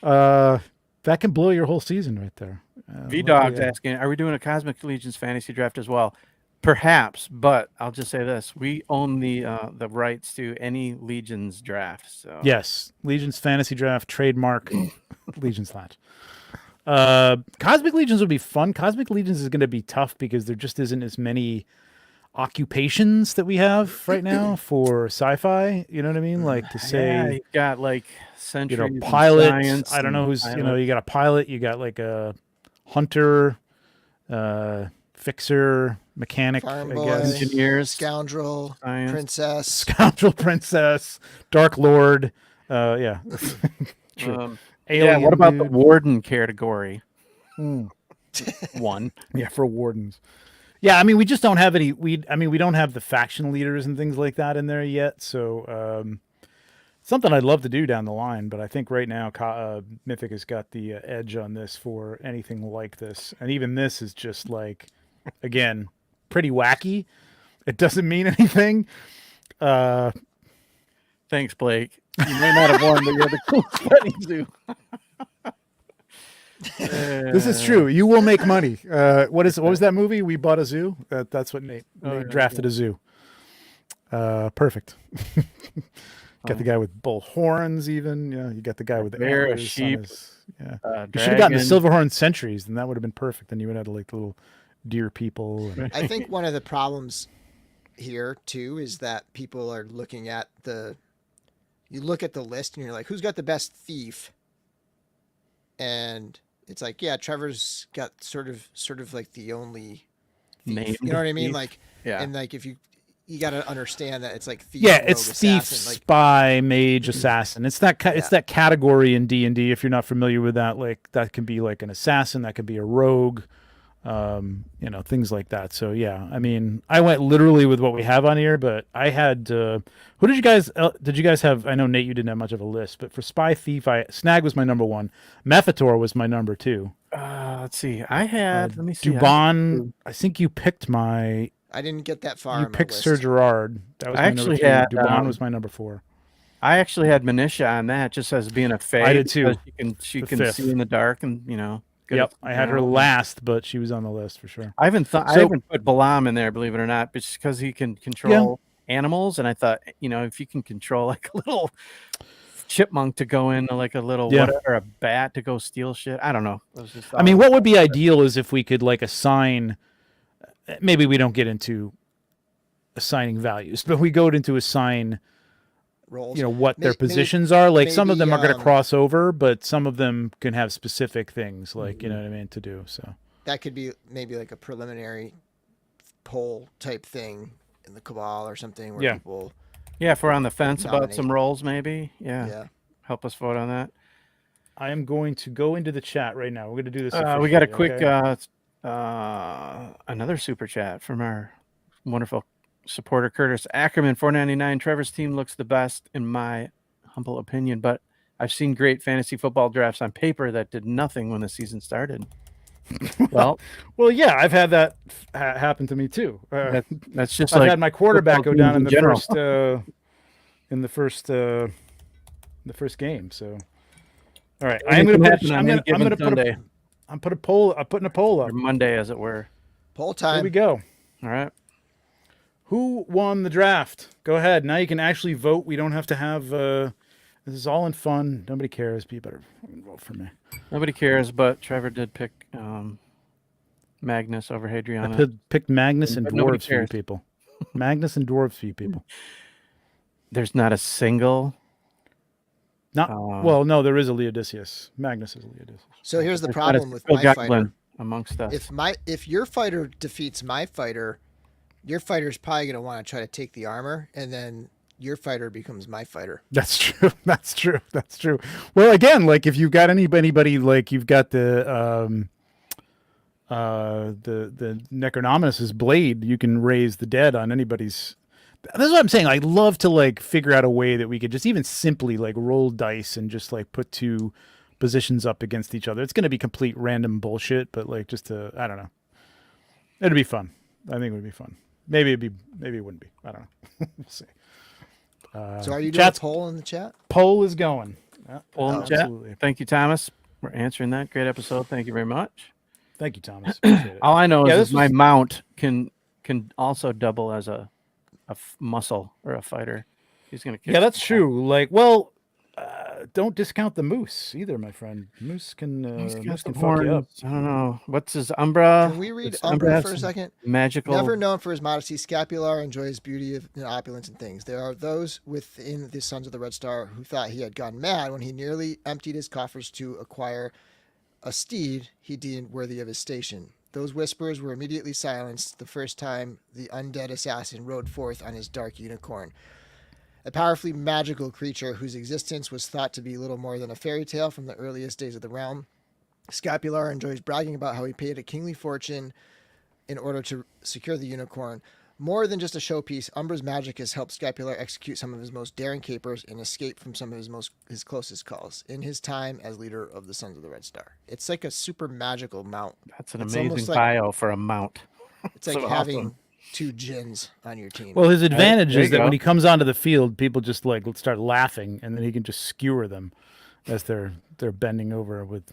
That can blow your whole season right there. V-Dog's asking, are we doing a Cosmic Legions fantasy draft as well? Perhaps, but I'll just say this: we own the rights to any Legions draft. So Yes, Legions fantasy draft trademark. Legions Latch. Cosmic Legions would be fun. Cosmic Legions is going to be tough because there just isn't as many occupations that we have right now for sci-fi. You know what I mean? Like to say, you got like centuries, pilots. I don't know who's you got a pilot. You got like a hunter, fixer, mechanic, Farm I boy, guess. engineers, scoundrel, science. princess. Scoundrel princess, Dark Lord. Yeah. True. Yeah. What about the dude. warden category? One. Yeah, for wardens. Yeah, I mean, we just don't have any. We don't have the faction leaders and things like that in there yet. So, something I'd love to do down the line, but I think right now Mythic has got the edge on this for anything like this. And even this is just like, again, pretty wacky. It doesn't mean anything. Thanks, Blake. You may not have won, but you're the coolest petting zoo. This is true. You will make money. What was that movie? We Bought a Zoo. That's what Nate drafted a zoo. Perfect. Got the guy with bull horns. Even you got the guy with the bear, antlers sheep. on his, you should have gotten the Silverhorn Sentries, and that would have been perfect. Then you would have had like the little deer people. And... I think one of the problems here too is that people are looking at you look at the list and you're like, who's got the best thief? And it's like, yeah, Trevor's got sort of like the only thief. Named You know what I mean? thief. Like, Yeah. and like if you got to understand that it's like thief, Yeah, rogue, it's thief, assassin, like, spy, mage, assassin. It's that it's that category in D&D. If you're not familiar with that, like that can be like an assassin, that could be a rogue, things like that. So yeah, I mean, I went literally with what we have on here, but I had who did you guys have? I know Nate, you didn't have much of a list, but for spy, thief, Snag was my number 1. Mephitor was my number 2. Let's see. I had. Let me see. Dubon. I think you picked my. I didn't get that far. You on my picked list. Sir Gerard. That was I my actually number 3. had, Dubon was my number 4. I actually had Manisha on that, just as being a fade. I did too. She The can fifth. see in the dark, and good Yep, at- I had her last, but she was on the list for sure. I haven't I So- haven't put Balaam in there, believe it or not, but just because he can control animals, and I thought, if you can control like a little chipmunk to go in, like a little whatever, a bat to go steal shit. I don't know. It was just I mean, what would be ideal is if we could like assign. Maybe we don't get into assigning values, but we go into assign. roles. What their Maybe- positions are. Like some of maybe, them are going to cross over, but some of them can have specific things, like you know what I mean, to do. So That could be maybe like a preliminary poll type thing in the Cabal or something where people. Yeah, if we're on the fence about Nominate. some roles, maybe. Yeah. Help us vote on that. I am going to go into the chat right now. We're going to do this. We got a officially, quick okay? another super chat from our wonderful supporter Curtis Ackerman, $4.99. Trevor's team looks the best in my humble opinion, but I've seen great fantasy football drafts on paper that did nothing when the season started. Well, yeah, I've had that happen to me too. that's just I've like had my quarterback go football down teams in general. the first game. So, all right, Anything I'm going happen on any given Sunday. I'm putting a poll up. Or Monday, as it were. Poll Here time. we go. All right. Who won the draft? Go ahead. Now you can actually vote. We don't have to have. This is all in fun. Nobody cares. But you better vote for me. Nobody cares, but Trevor did pick Magnus over Hadriana. I picked Magnus and But nobody dwarves for you cares. people. Magnus and dwarves for you people. There's not a single. Not well. No, there is a Leodicius. Magnus is a Leodicius. So here's the there's not a problem with single my Goblin fighter. amongst us. If your fighter defeats my fighter, your fighter's probably going to want to try to take the armor, and then your fighter becomes my fighter. That's true. That's true. That's true. Well, again, like if you've got anybody like you've got the Necronominus's blade, you can raise the dead on anybody's. That's what I'm saying. I'd love to like figure out a way that we could just even simply like roll dice and just like put 2 positions up against each other. It's going to be complete random bullshit, but like just to, I don't know. It'd be fun. I think it would be fun. Maybe it wouldn't be. I don't know. We'll see. So are you doing a chat's poll in the chat? poll is going. Yeah, Poll in the chat. absolutely. Thank you, Thomas, for answering that. Great episode. Thank you very much. Thank you, Thomas. Appreciate it. All I know Yeah, is this my was- mount can also double as a muscle or a fighter. He's gonna kick Yeah, that's some true. Like, well, don't discount the moose either, my friend. Moose can ass. He's got moose can some fuck you up. horns. I don't know. What's his Umbra? Can we read Does Umbra have for a some second? Magical. Never known for his modesty, Scapular enjoys beauty and opulence and things. There are those within the Sons of the Red Star who thought he had gone mad when he nearly emptied his coffers to acquire a steed he deemed worthy of his station. Those whispers were immediately silenced the first time the undead assassin rode forth on his dark unicorn. A powerfully magical creature whose existence was thought to be little more than a fairy tale from the earliest days of the realm. Scapular enjoys bragging about how he paid a kingly fortune in order to secure the unicorn. More than just a showpiece, Umbra's magic has helped Scapular execute some of his most daring capers and escape from some of his closest calls in his time as leader of the Sons of the Red Star. It's like a super magical mount. That's an It's amazing almost like- bio for a mount. It's like So having awesome. 2 djinns on your team. Well, his advantage there is you that go. when he comes onto the field, people just like start laughing, and then he can just skewer them as they're bending over with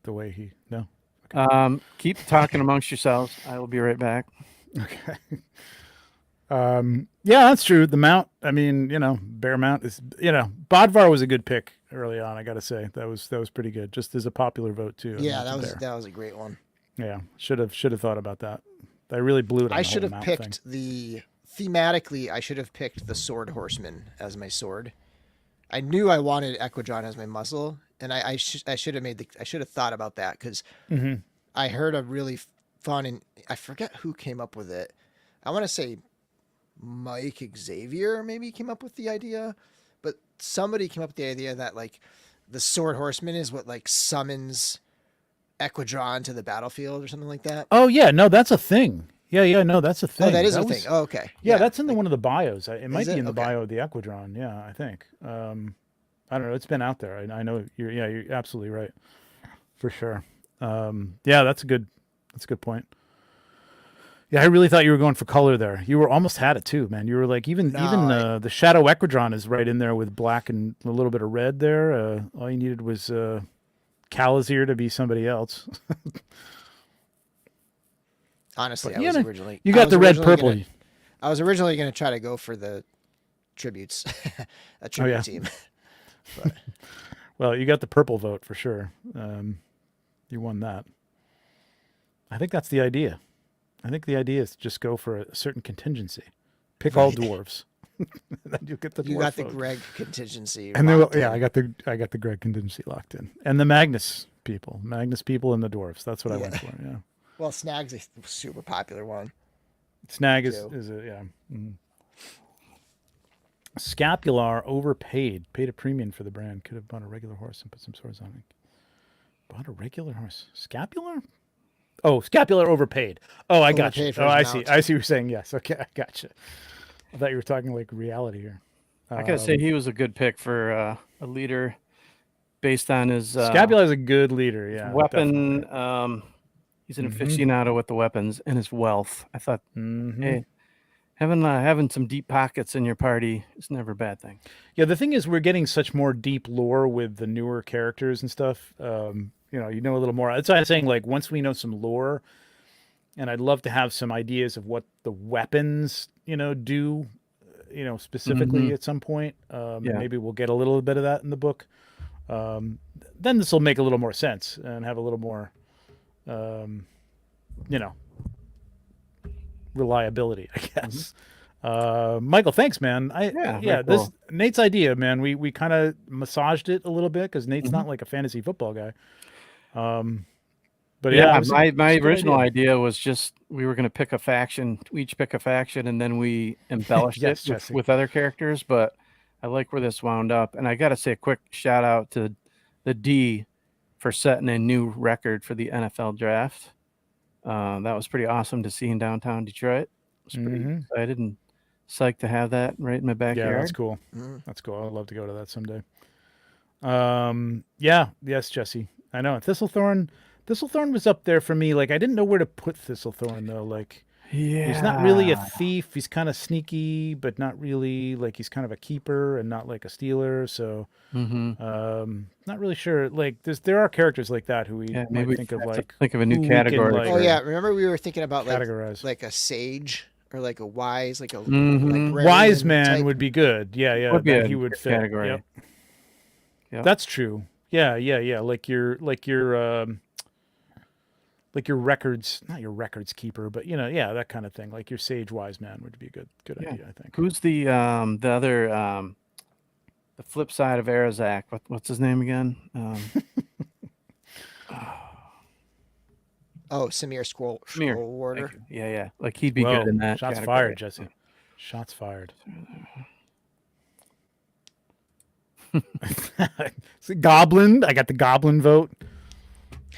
the way he. No. Keep talking amongst yourselves. I will be right back. Okay. Yeah, that's true. The mount, I mean, bear mount is, Bodvar was a good pick early on. I got to say that was pretty good. Just as a popular vote too. yeah, Mount that and bear. was a great one. Yeah, should have thought about that. I really blew it. On I the should whole have mount picked thing. thematically. I should have picked the Sword Horseman as my sword. I knew I wanted Equidron as my muscle, and I should have thought about that because Mhm. I heard a really fun, and I forget who came up with it. I want to say Mike Xavier maybe came up with the idea, but somebody came up with the idea that like the Sword Horseman is what like summons Equidron to the battlefield or something like that. Oh yeah, no, that's a thing. Yeah, no, that's a thing. Oh, that is a was- thing. Oh, okay. Yeah, that's in one of the bios. It might Is be it? in the Okay. bio of the Equidron. Yeah, I think. I don't know. It's been out there. I know you're absolutely right, for sure. Yeah, that's a good point. Yeah, I really thought you were going for color there. You were almost had it too, man. You were like even the Shadow Equidron is right in there with black and a little bit of red there. All you needed was Calazir to be somebody else. Honestly, But, I was you know, originally You I got was the red originally purple. gonna- I was originally going to try to go for the tributes, a tribute yeah. team. But Well, you got the purple vote for sure. You won that. I think that's the idea. I think the idea is to just go for a certain contingency. Pick all Right. dwarves. Then you get the you dwarf got the vote. Greg contingency. And locked yeah, in. I got the Greg contingency locked in. And the Magnus people and the dwarves. That's what I went Yeah. for. Yeah. Well, Snag's a super popular one. Snag is Too. a yeah. Mhm. Scapular overpaid, paid a premium for the brand. Could have bought a regular horse and put some swords on it. Bought a regular horse. Scapular? Oh, Scapular overpaid. Oh, I got you. Overpaid for Oh, his I see. mount. I see what you're saying. Yes. Okay, I got you. I thought you were talking like reality here. I gotta say he was a good pick for a leader based on his Scapular is a good leader. Yeah. weapon. He's an Mhm. aficionado with the weapons and his wealth. I thought, Mm-hmm. hey, having some deep pockets in your party is never a bad thing. Yeah, the thing is, we're getting such more deep lore with the newer characters and stuff. You know a little more. That's why I'm saying, like, once we know some lore, and I'd love to have some ideas of what the weapons, do, specifically at some point. Yeah. Maybe we'll get a little bit of that in the book. Then this will make a little more sense and have a little more, reliability, I guess. Michael, thanks, man. very This cool. Nate's idea, man. We kind of massaged it a little bit because Nate's not like a fantasy football guy. But yeah, it was my a good original idea. idea was just we were going to pick a faction, we each pick a faction, and then we embellished Yes, it Jesse. with other characters. But I like where this wound up, and I got to say a quick shout out to the D for setting a new record for the NFL draft. That was pretty awesome to see in downtown Detroit. I was pretty Mhm. excited and psyched to have that right in my backyard. Yeah, that's cool. Mhm. That's cool. I'd love to go to that someday. Yes, Jesse. I know. Thistlethorn was up there for me. Like, I didn't know where to put Thistlethorn though. Like, Yeah. He's not really a thief. He's kind of sneaky, but not really. Like he's kind of a keeper and not like a stealer. So, not really sure. Like there are characters like that who we Yeah, might maybe we think of have to like think of a new who we can, category. like, Oh yeah, remember we were thinking about categorize. like a sage or like a wise, like a Mhm. like Wise Rarian man type. would be good. Yeah, yeah. Would be That a he would good fit. category. Yep. Yep. That's true. Yeah, yeah, yeah. Like your records, not your records keeper, but yeah, that kind of thing. Like your sage wise man would be a good idea, I think. Who's the other the flip side of Arazak? What's his name again? Oh, Samir Scroll Samir. Warder. Thank you. Yeah. Like he'd be Whoa, good in that. shots category. fired, Jesse. Shots fired. It's a goblin. I got the goblin vote.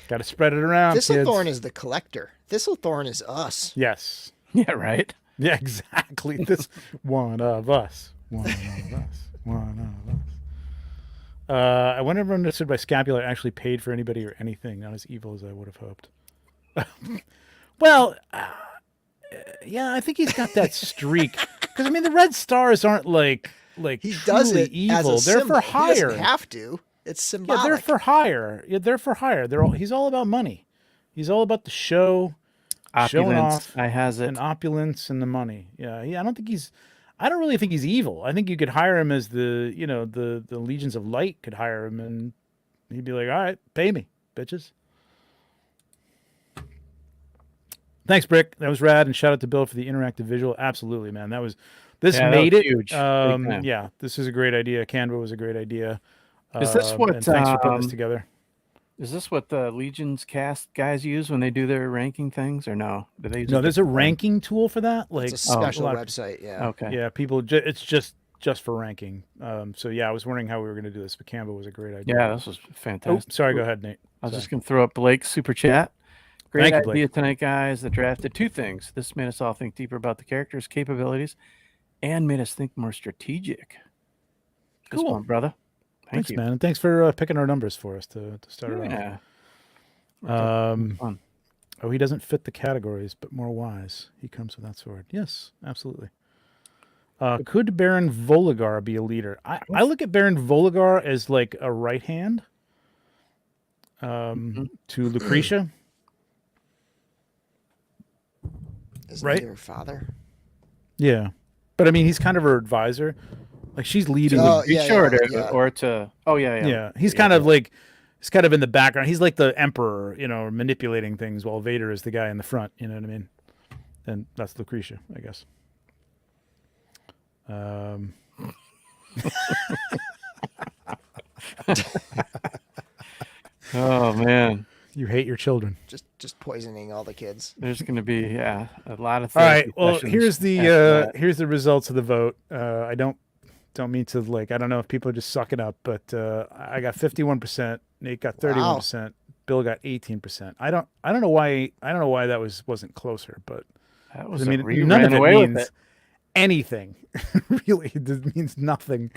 Got to spread it around. Thistlethorn kids. is the collector. Thistlethorn is us. Yes. Yeah, right. Yeah, exactly. This one of us. One of us. One of us. I wonder if everyone understood by scapular actually paid for anybody or anything. Not as evil as I would have hoped. Well, yeah, I think he's got that streak. Because I mean, the red stars aren't like He does truly it evil. as a They're symbol. for He hire. doesn't have to. It's symbolic. Yeah, they're for hire. Yeah, they're for hire. He's all about money. He's all about the show, showing Opulence. off, I has it. and opulence and the money. Yeah. I don't really think he's evil. I think you could hire him as the Legions of Light could hire him, and he'd be like, "All right, pay me, bitches." Thanks, Brick. That was rad, and shout out to Bill for the interactive visual. Absolutely, man. This made it huge. Yeah, this is a great idea. Canva was a great idea. Is this what? And thanks for putting this together. Is this what the Legions cast guys use when they do their ranking things, or no? Do they use No, there's a different thing? ranking tool for that. Like It's a special lot of- website. Yeah. Okay. Yeah, people. It's just for ranking. So yeah, I was wondering how we were going to do this, but Canva was a great idea. Yeah, this was Oh, fantastic. sorry. Go ahead, Nate. I was Sorry. just going to throw up Blake's super chat. Great Thank you, idea Blake. tonight, guys. That drafted two things. This made us all think deeper about the characters' capabilities and made us think more strategic. Good Cool. one, brother. Thanks, you. man, and thanks for picking our numbers for us to start it Yeah. off. Fun. Oh, he doesn't fit the categories, but more wise. He comes with that sword. Yes, absolutely. Could Baron Voligar be a leader? I look at Baron Voligar as like a right hand to Lucretia. Isn't Right? he her father? Yeah, but I mean, he's kind of her advisor. Like she's leading. Oh, Be yeah, sure yeah, to, yeah. or to. Oh yeah. Yeah, he's kind of like, he's kind of in the background. He's like the emperor, manipulating things while Vader is the guy in the front. You know what I mean? And that's Lucretia, I guess. Oh man, You hate your children. Just poisoning all the kids. there's going to be a lot of. All right. therapy Well, sessions here's after that. here's the results of the vote. I don't mean to I don't know if people are just sucking up, but I got 51%. Nate got 31%. Bill got 18%. I don't know why that wasn't closer, but That I was mean, we none ran of it away with means it. anything. Really, it means nothing.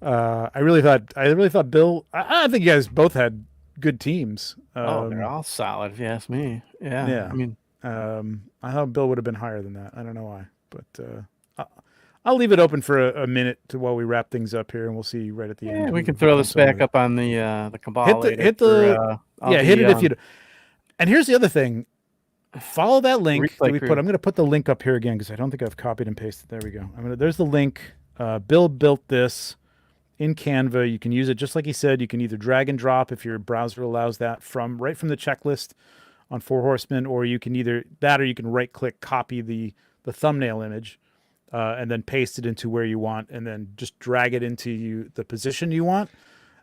I really thought Bill. I think you guys both had good teams. They're all solid, if you ask me. Yeah. Yeah. I mean, I thought Bill would have been higher than that. I don't know why, but I'll leave it open for a minute while we wrap things up here, and we'll see right at the end. we can who throw comes this over back it. up on the cabal. Hit later the for, hit it if you. And here's the other thing. Follow that link Replay that we crew. put. I'm going to put the link up here again because I don't think I've copied and pasted. There we go. There's the link. Bill built this in Canva. You can use it just like he said. You can either drag and drop if your browser allows that right from the checklist on 4 Horsemen, or you can either that or you can right click, copy the thumbnail image, and then paste it into where you want, and then just drag it into the position you want,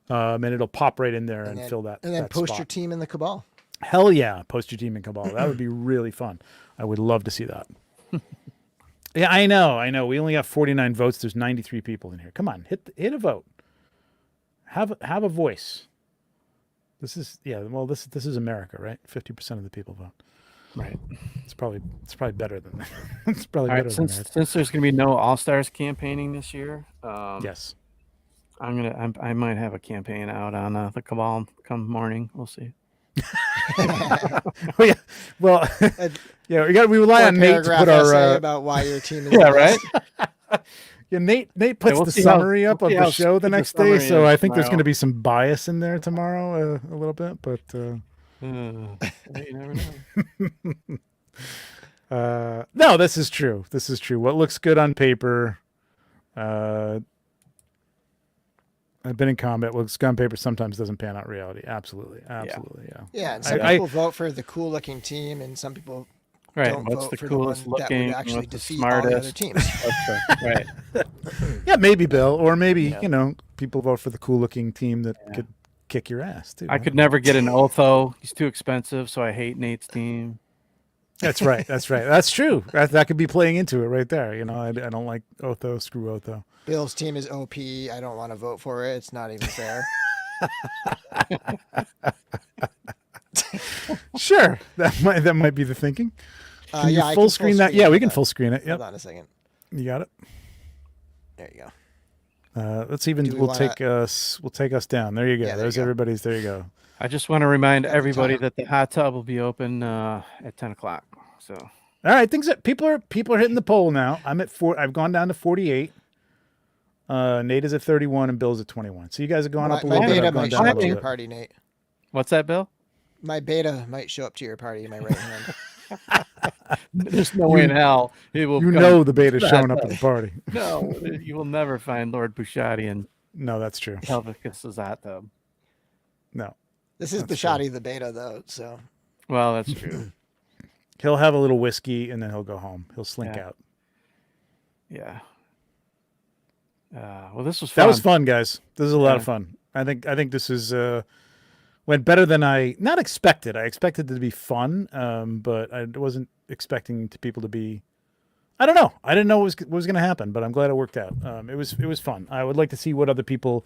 and it'll pop right in there and then, fill that. And then that post spot. your team in the cabal. Hell yeah, post your team in Cabal. That would be really fun. I would love to see that. Yeah, I know. We only got 49 votes. There's 93 people in here. Come on, hit a vote. Have a voice. This is this is America, right? 50% of the people vote. Right. It's probably better than that. It's probably All better right. than Since that. there's going to be no All Stars campaigning this year, Yes. I might have a campaign out on the cabal come morning. We'll see. Yeah, well, yeah, we rely on Nate to paragraph put essay our. about why your team is Yeah, the right. best. Yeah, Nate puts we'll the see how- summary up we'll see of the how show the stupid the next day, summary so is I think there's going to tomorrow. be some bias in there tomorrow, a little bit, but. You never know. No, this is true. This is true. What looks good on paper, I've been in combat. What looks good on paper sometimes doesn't pan out in reality. Absolutely, absolutely, yeah. Yeah, and some I- people vote for the cool looking team, and some people Right. don't What's vote the for coolest the one that looking? would actually What's the defeat all the other smartest? teams. Right. Yeah, maybe Bill, or maybe Yeah. people vote for the cool looking team that could kick your ass too. I could never get an Otho. He's too expensive, so I hate Nate's team. That's right. That's right. That's true. That could be playing into it right there. I don't like Otho. Screw Otho. Bill's team is OP. I don't want to vote for it. It's not even fair. Sure, that might be the thinking. Can you Yeah, I full can screen that? Yeah, we can that. full screen it. Hold Yep, on a second. you got it. There you go. Let's even Do we we'll wanna- take us down. There you go. Yeah, there There's you go. everybody's. There you go. I just want to remind Got the everybody time. that the hot tub will be open at 10 o'clock. So All right, things that people are hitting the poll now. I'm at 4. I've gone down to 48. Nate is at 31 and Bill's at 21. So you guys have gone up a My little bit. beta I've gone might show down a up to little your bit. party, Nate. what's that, Bill? My beta might show up to your party. My right hand. There's no way in hell he will. You come- know the beta's Hot showing up tub. at the party. No, you will never find Lord Bouchatti and No, that's true. Helvicus's hot tub. No, This is Bashadi the beta, though. So Well, that's true. he'll have a little whiskey and then he'll go home. He'll slink Yeah. out. Yeah. Well, this was fun. That was fun, guys. This is a lot of Yeah. fun. I think this is went better than I not expected. I expected it to be fun, but I wasn't expecting people to be. I don't know. I didn't know what was going to happen, but I'm glad it worked out. It was fun. I would like to see what other people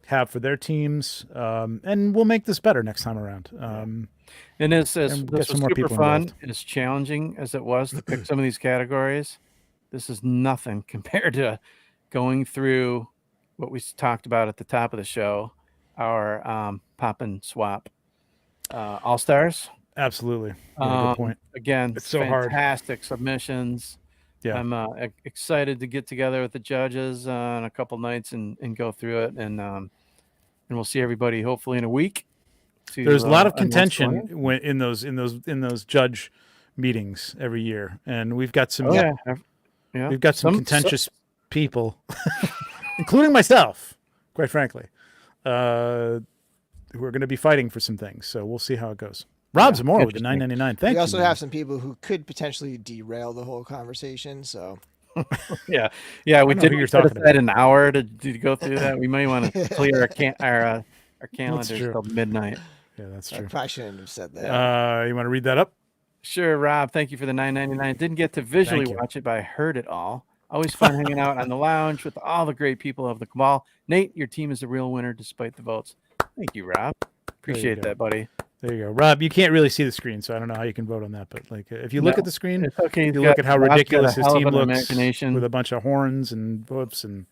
have for their teams, and we'll make this better next time around. And this and is get this some was more super people fun. involved. As challenging as it was to pick some of these categories, this is nothing compared to going through what we talked about at the top of the show, our pop and swap all stars. Absolutely. Yeah, good point. Again, It's so hard. fantastic submissions. Yeah. I'm excited to get together with the judges on a couple nights and go through it, and we'll see everybody hopefully in a week. There's a lot of and what's going on. contention in those judge meetings every year, and we've got some Oh, yeah. Yeah. we've got some contentious people, including myself, quite frankly, who are going to be fighting for some things. So we'll see how it goes. Rob Zamora with the interesting. $9.99. Thank we you. also man. have some people who could potentially derail the whole conversation. So Yeah, we know did. who you're We set talking aside an hour to go through that. We might want to clear our calendars true. till midnight. Yeah, that's I true. probably shouldn't have said that. You want to read that up? Sure, Rob. Thank you for the $9.99. Didn't get to visually Thank you. watch it, but I heard it all. Always fun hanging out on the lounge with all the great people of the Cabal. Nate, your team is the real winner despite the votes. Thank you, Rob. Appreciate go. that, buddy. There you go. Rob, you can't really see the screen, so I don't know how you can vote on that. But like, if you look No, at the screen, It's okay. you look at how Rob's got ridiculous a his hell of team an looks imagination. with a bunch of horns and whoops and.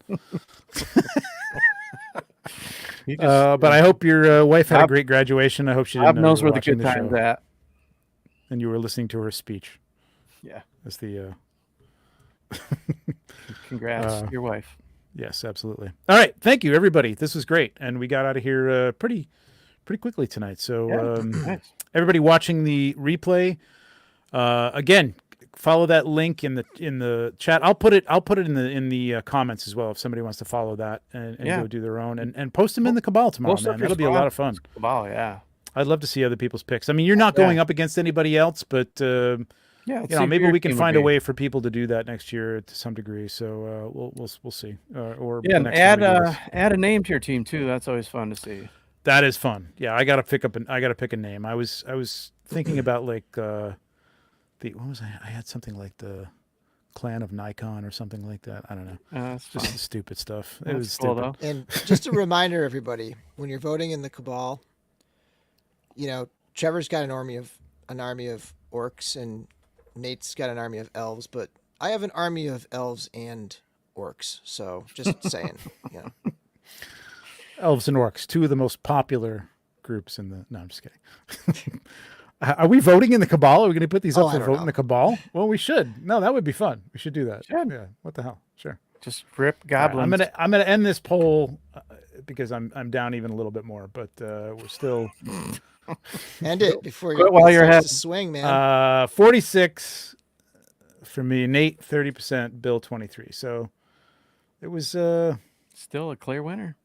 He just- But I hope your wife had a Rob- great graduation. I hope she didn't Rob know knows you were where the watching good times show at. and you were listening to her speech. Yeah. That's the. Congrats, your wife. Yes, absolutely. All right, thank you, everybody. This was great, and we got out of here pretty quickly tonight. So, Nice. everybody watching the replay, again, follow that link in the chat. I'll put it in the comments as well if somebody wants to follow that and Yeah. go do their own and post them in the Cabal tomorrow, Post up man. your That'll be a lot of fun. Cabal, yeah. I'd love to see other people's picks. I mean, you're not going up against anybody else, but Yeah. maybe we can find a way for people to do that next year to some degree. So we'll see. Or Yeah, and next time we do this. add a name to your team too. That's always fun to see. That is fun. Yeah, I gotta pick a name. I was thinking about like what was I had something like the Clan of Nikon or something like that. I don't know. That's Just fun. stupid stuff. It That's was cool, stupid. though. And just a reminder, everybody, when you're voting in the Cabal, Trevor's got an army of orcs, and Nate's got an army of elves, but I have an army of elves and orcs. So just saying, Elves and orcs, two of the most popular groups in the. No, I'm just kidding. Are we voting in the Cabal? Are we going to put these Oh, up I for don't vote know. in the Cabal? Well, we should. No, that would be fun. We should do that. Should. Yeah. What the hell? Sure. Just rip All right, goblins. I'm gonna end this poll because I'm down even a little bit more, but we're still End it before Quit while you're starts ahead. to swing, man. 46 for me, Nate 30%, Bill 23. So it was Still a clear winner.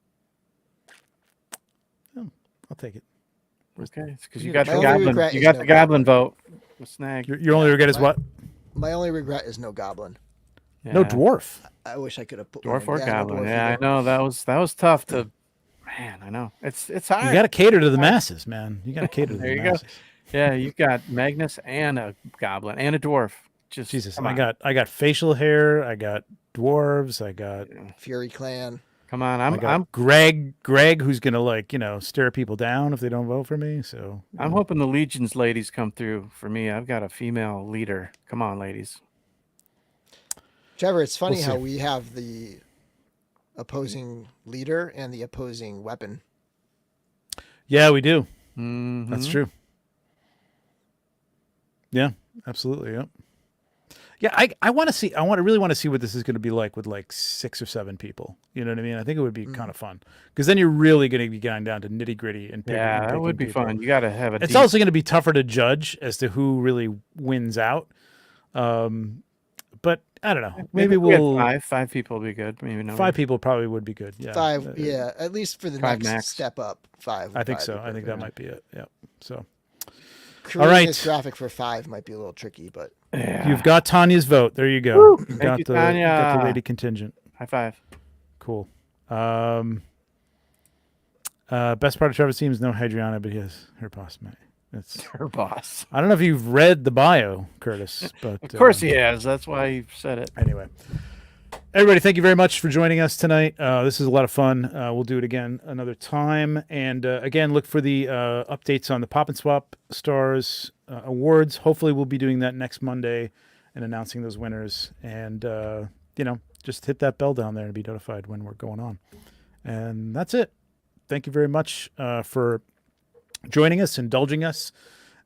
I'll take it. Okay, it's because You you get got it. the My only goblin. regret You is got no the goblin goblin. vote. Snag. Your only regret is my- what? My only regret is no goblin. No Yeah. dwarf. I wish I could have put Dwarf one. or No goblin. dwarf Yeah, I either. know that was tough to. Man, I know it's hard. You got to cater to the masses, man. You got to cater to There the you go. masses. Yeah, you've got Magnus and a goblin and a dwarf. Just Jesus, come I on. got facial hair. I got dwarves. I got Fury Clan. Come on, I got Greg, who's gonna stare people down if they don't vote for me. So I'm hoping the Legions ladies come through for me. I've got a female leader. Come on, ladies. Trevor, it's funny We'll how see. we have the opposing leader and the opposing weapon. yeah, we do. Mhm. That's true. Yeah, absolutely. Yep. Yeah, I want to see. Really want to see what this is going to be like with like 6 or 7 people. You know what I mean? I think it would be kind of fun because then you're really going to be getting down to nitty gritty and picking, Yeah, and that picking would be people. fun. You got to have a. It's deep- also going to be tougher to judge as to who really wins out. But I don't know. Maybe if we had we'll five people would be good. Maybe no 5 people probably would be good. Yeah, 5, yeah, at least for the 5 next max. step up. 5. I think would so. be I think perfect. that might be it. Yeah. So Creating right. this graphic for 5 might be a little tricky, but Yeah. you've got Tanya's vote. There you go. Woo! You Thank got you, the got Tanya. the lady contingent. High five. Cool. Best part of Trevor's team is no Hadriana, but he has her boss mate. It's Her boss. I don't know if you've read the bio, Curtis, but Of course he has. That's why he said it. Anyway, everybody, thank you very much for joining us tonight. This is a lot of fun. We'll do it again another time. And again, look for the updates on the Pop and Swap Stars awards. Hopefully, we'll be doing that next Monday and announcing those winners. And, just hit that bell down there and be notified when we're going on. And that's it. Thank you very much for joining us, indulging us,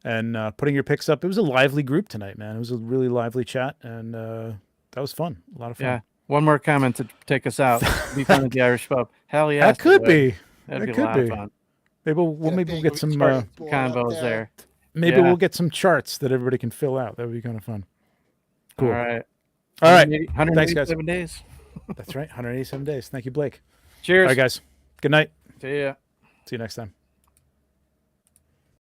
and putting your picks up. It was a lively group tonight, man. It was a really lively chat, and that was fun. A lot of fun. Yeah. One more comment to take us out. Be fun at the Irish pub. Hell yeah. That could be. That'd That be a lot could of be. fun. Maybe we'll get some Convos there. maybe Yeah. we'll get some charts that everybody can fill out. That would be kind of fun. Cool. All right. All right. 187 days. That's right. 187 days. Thank you, Blake. Cheers. All right, guys. Good night. See ya. See you next time.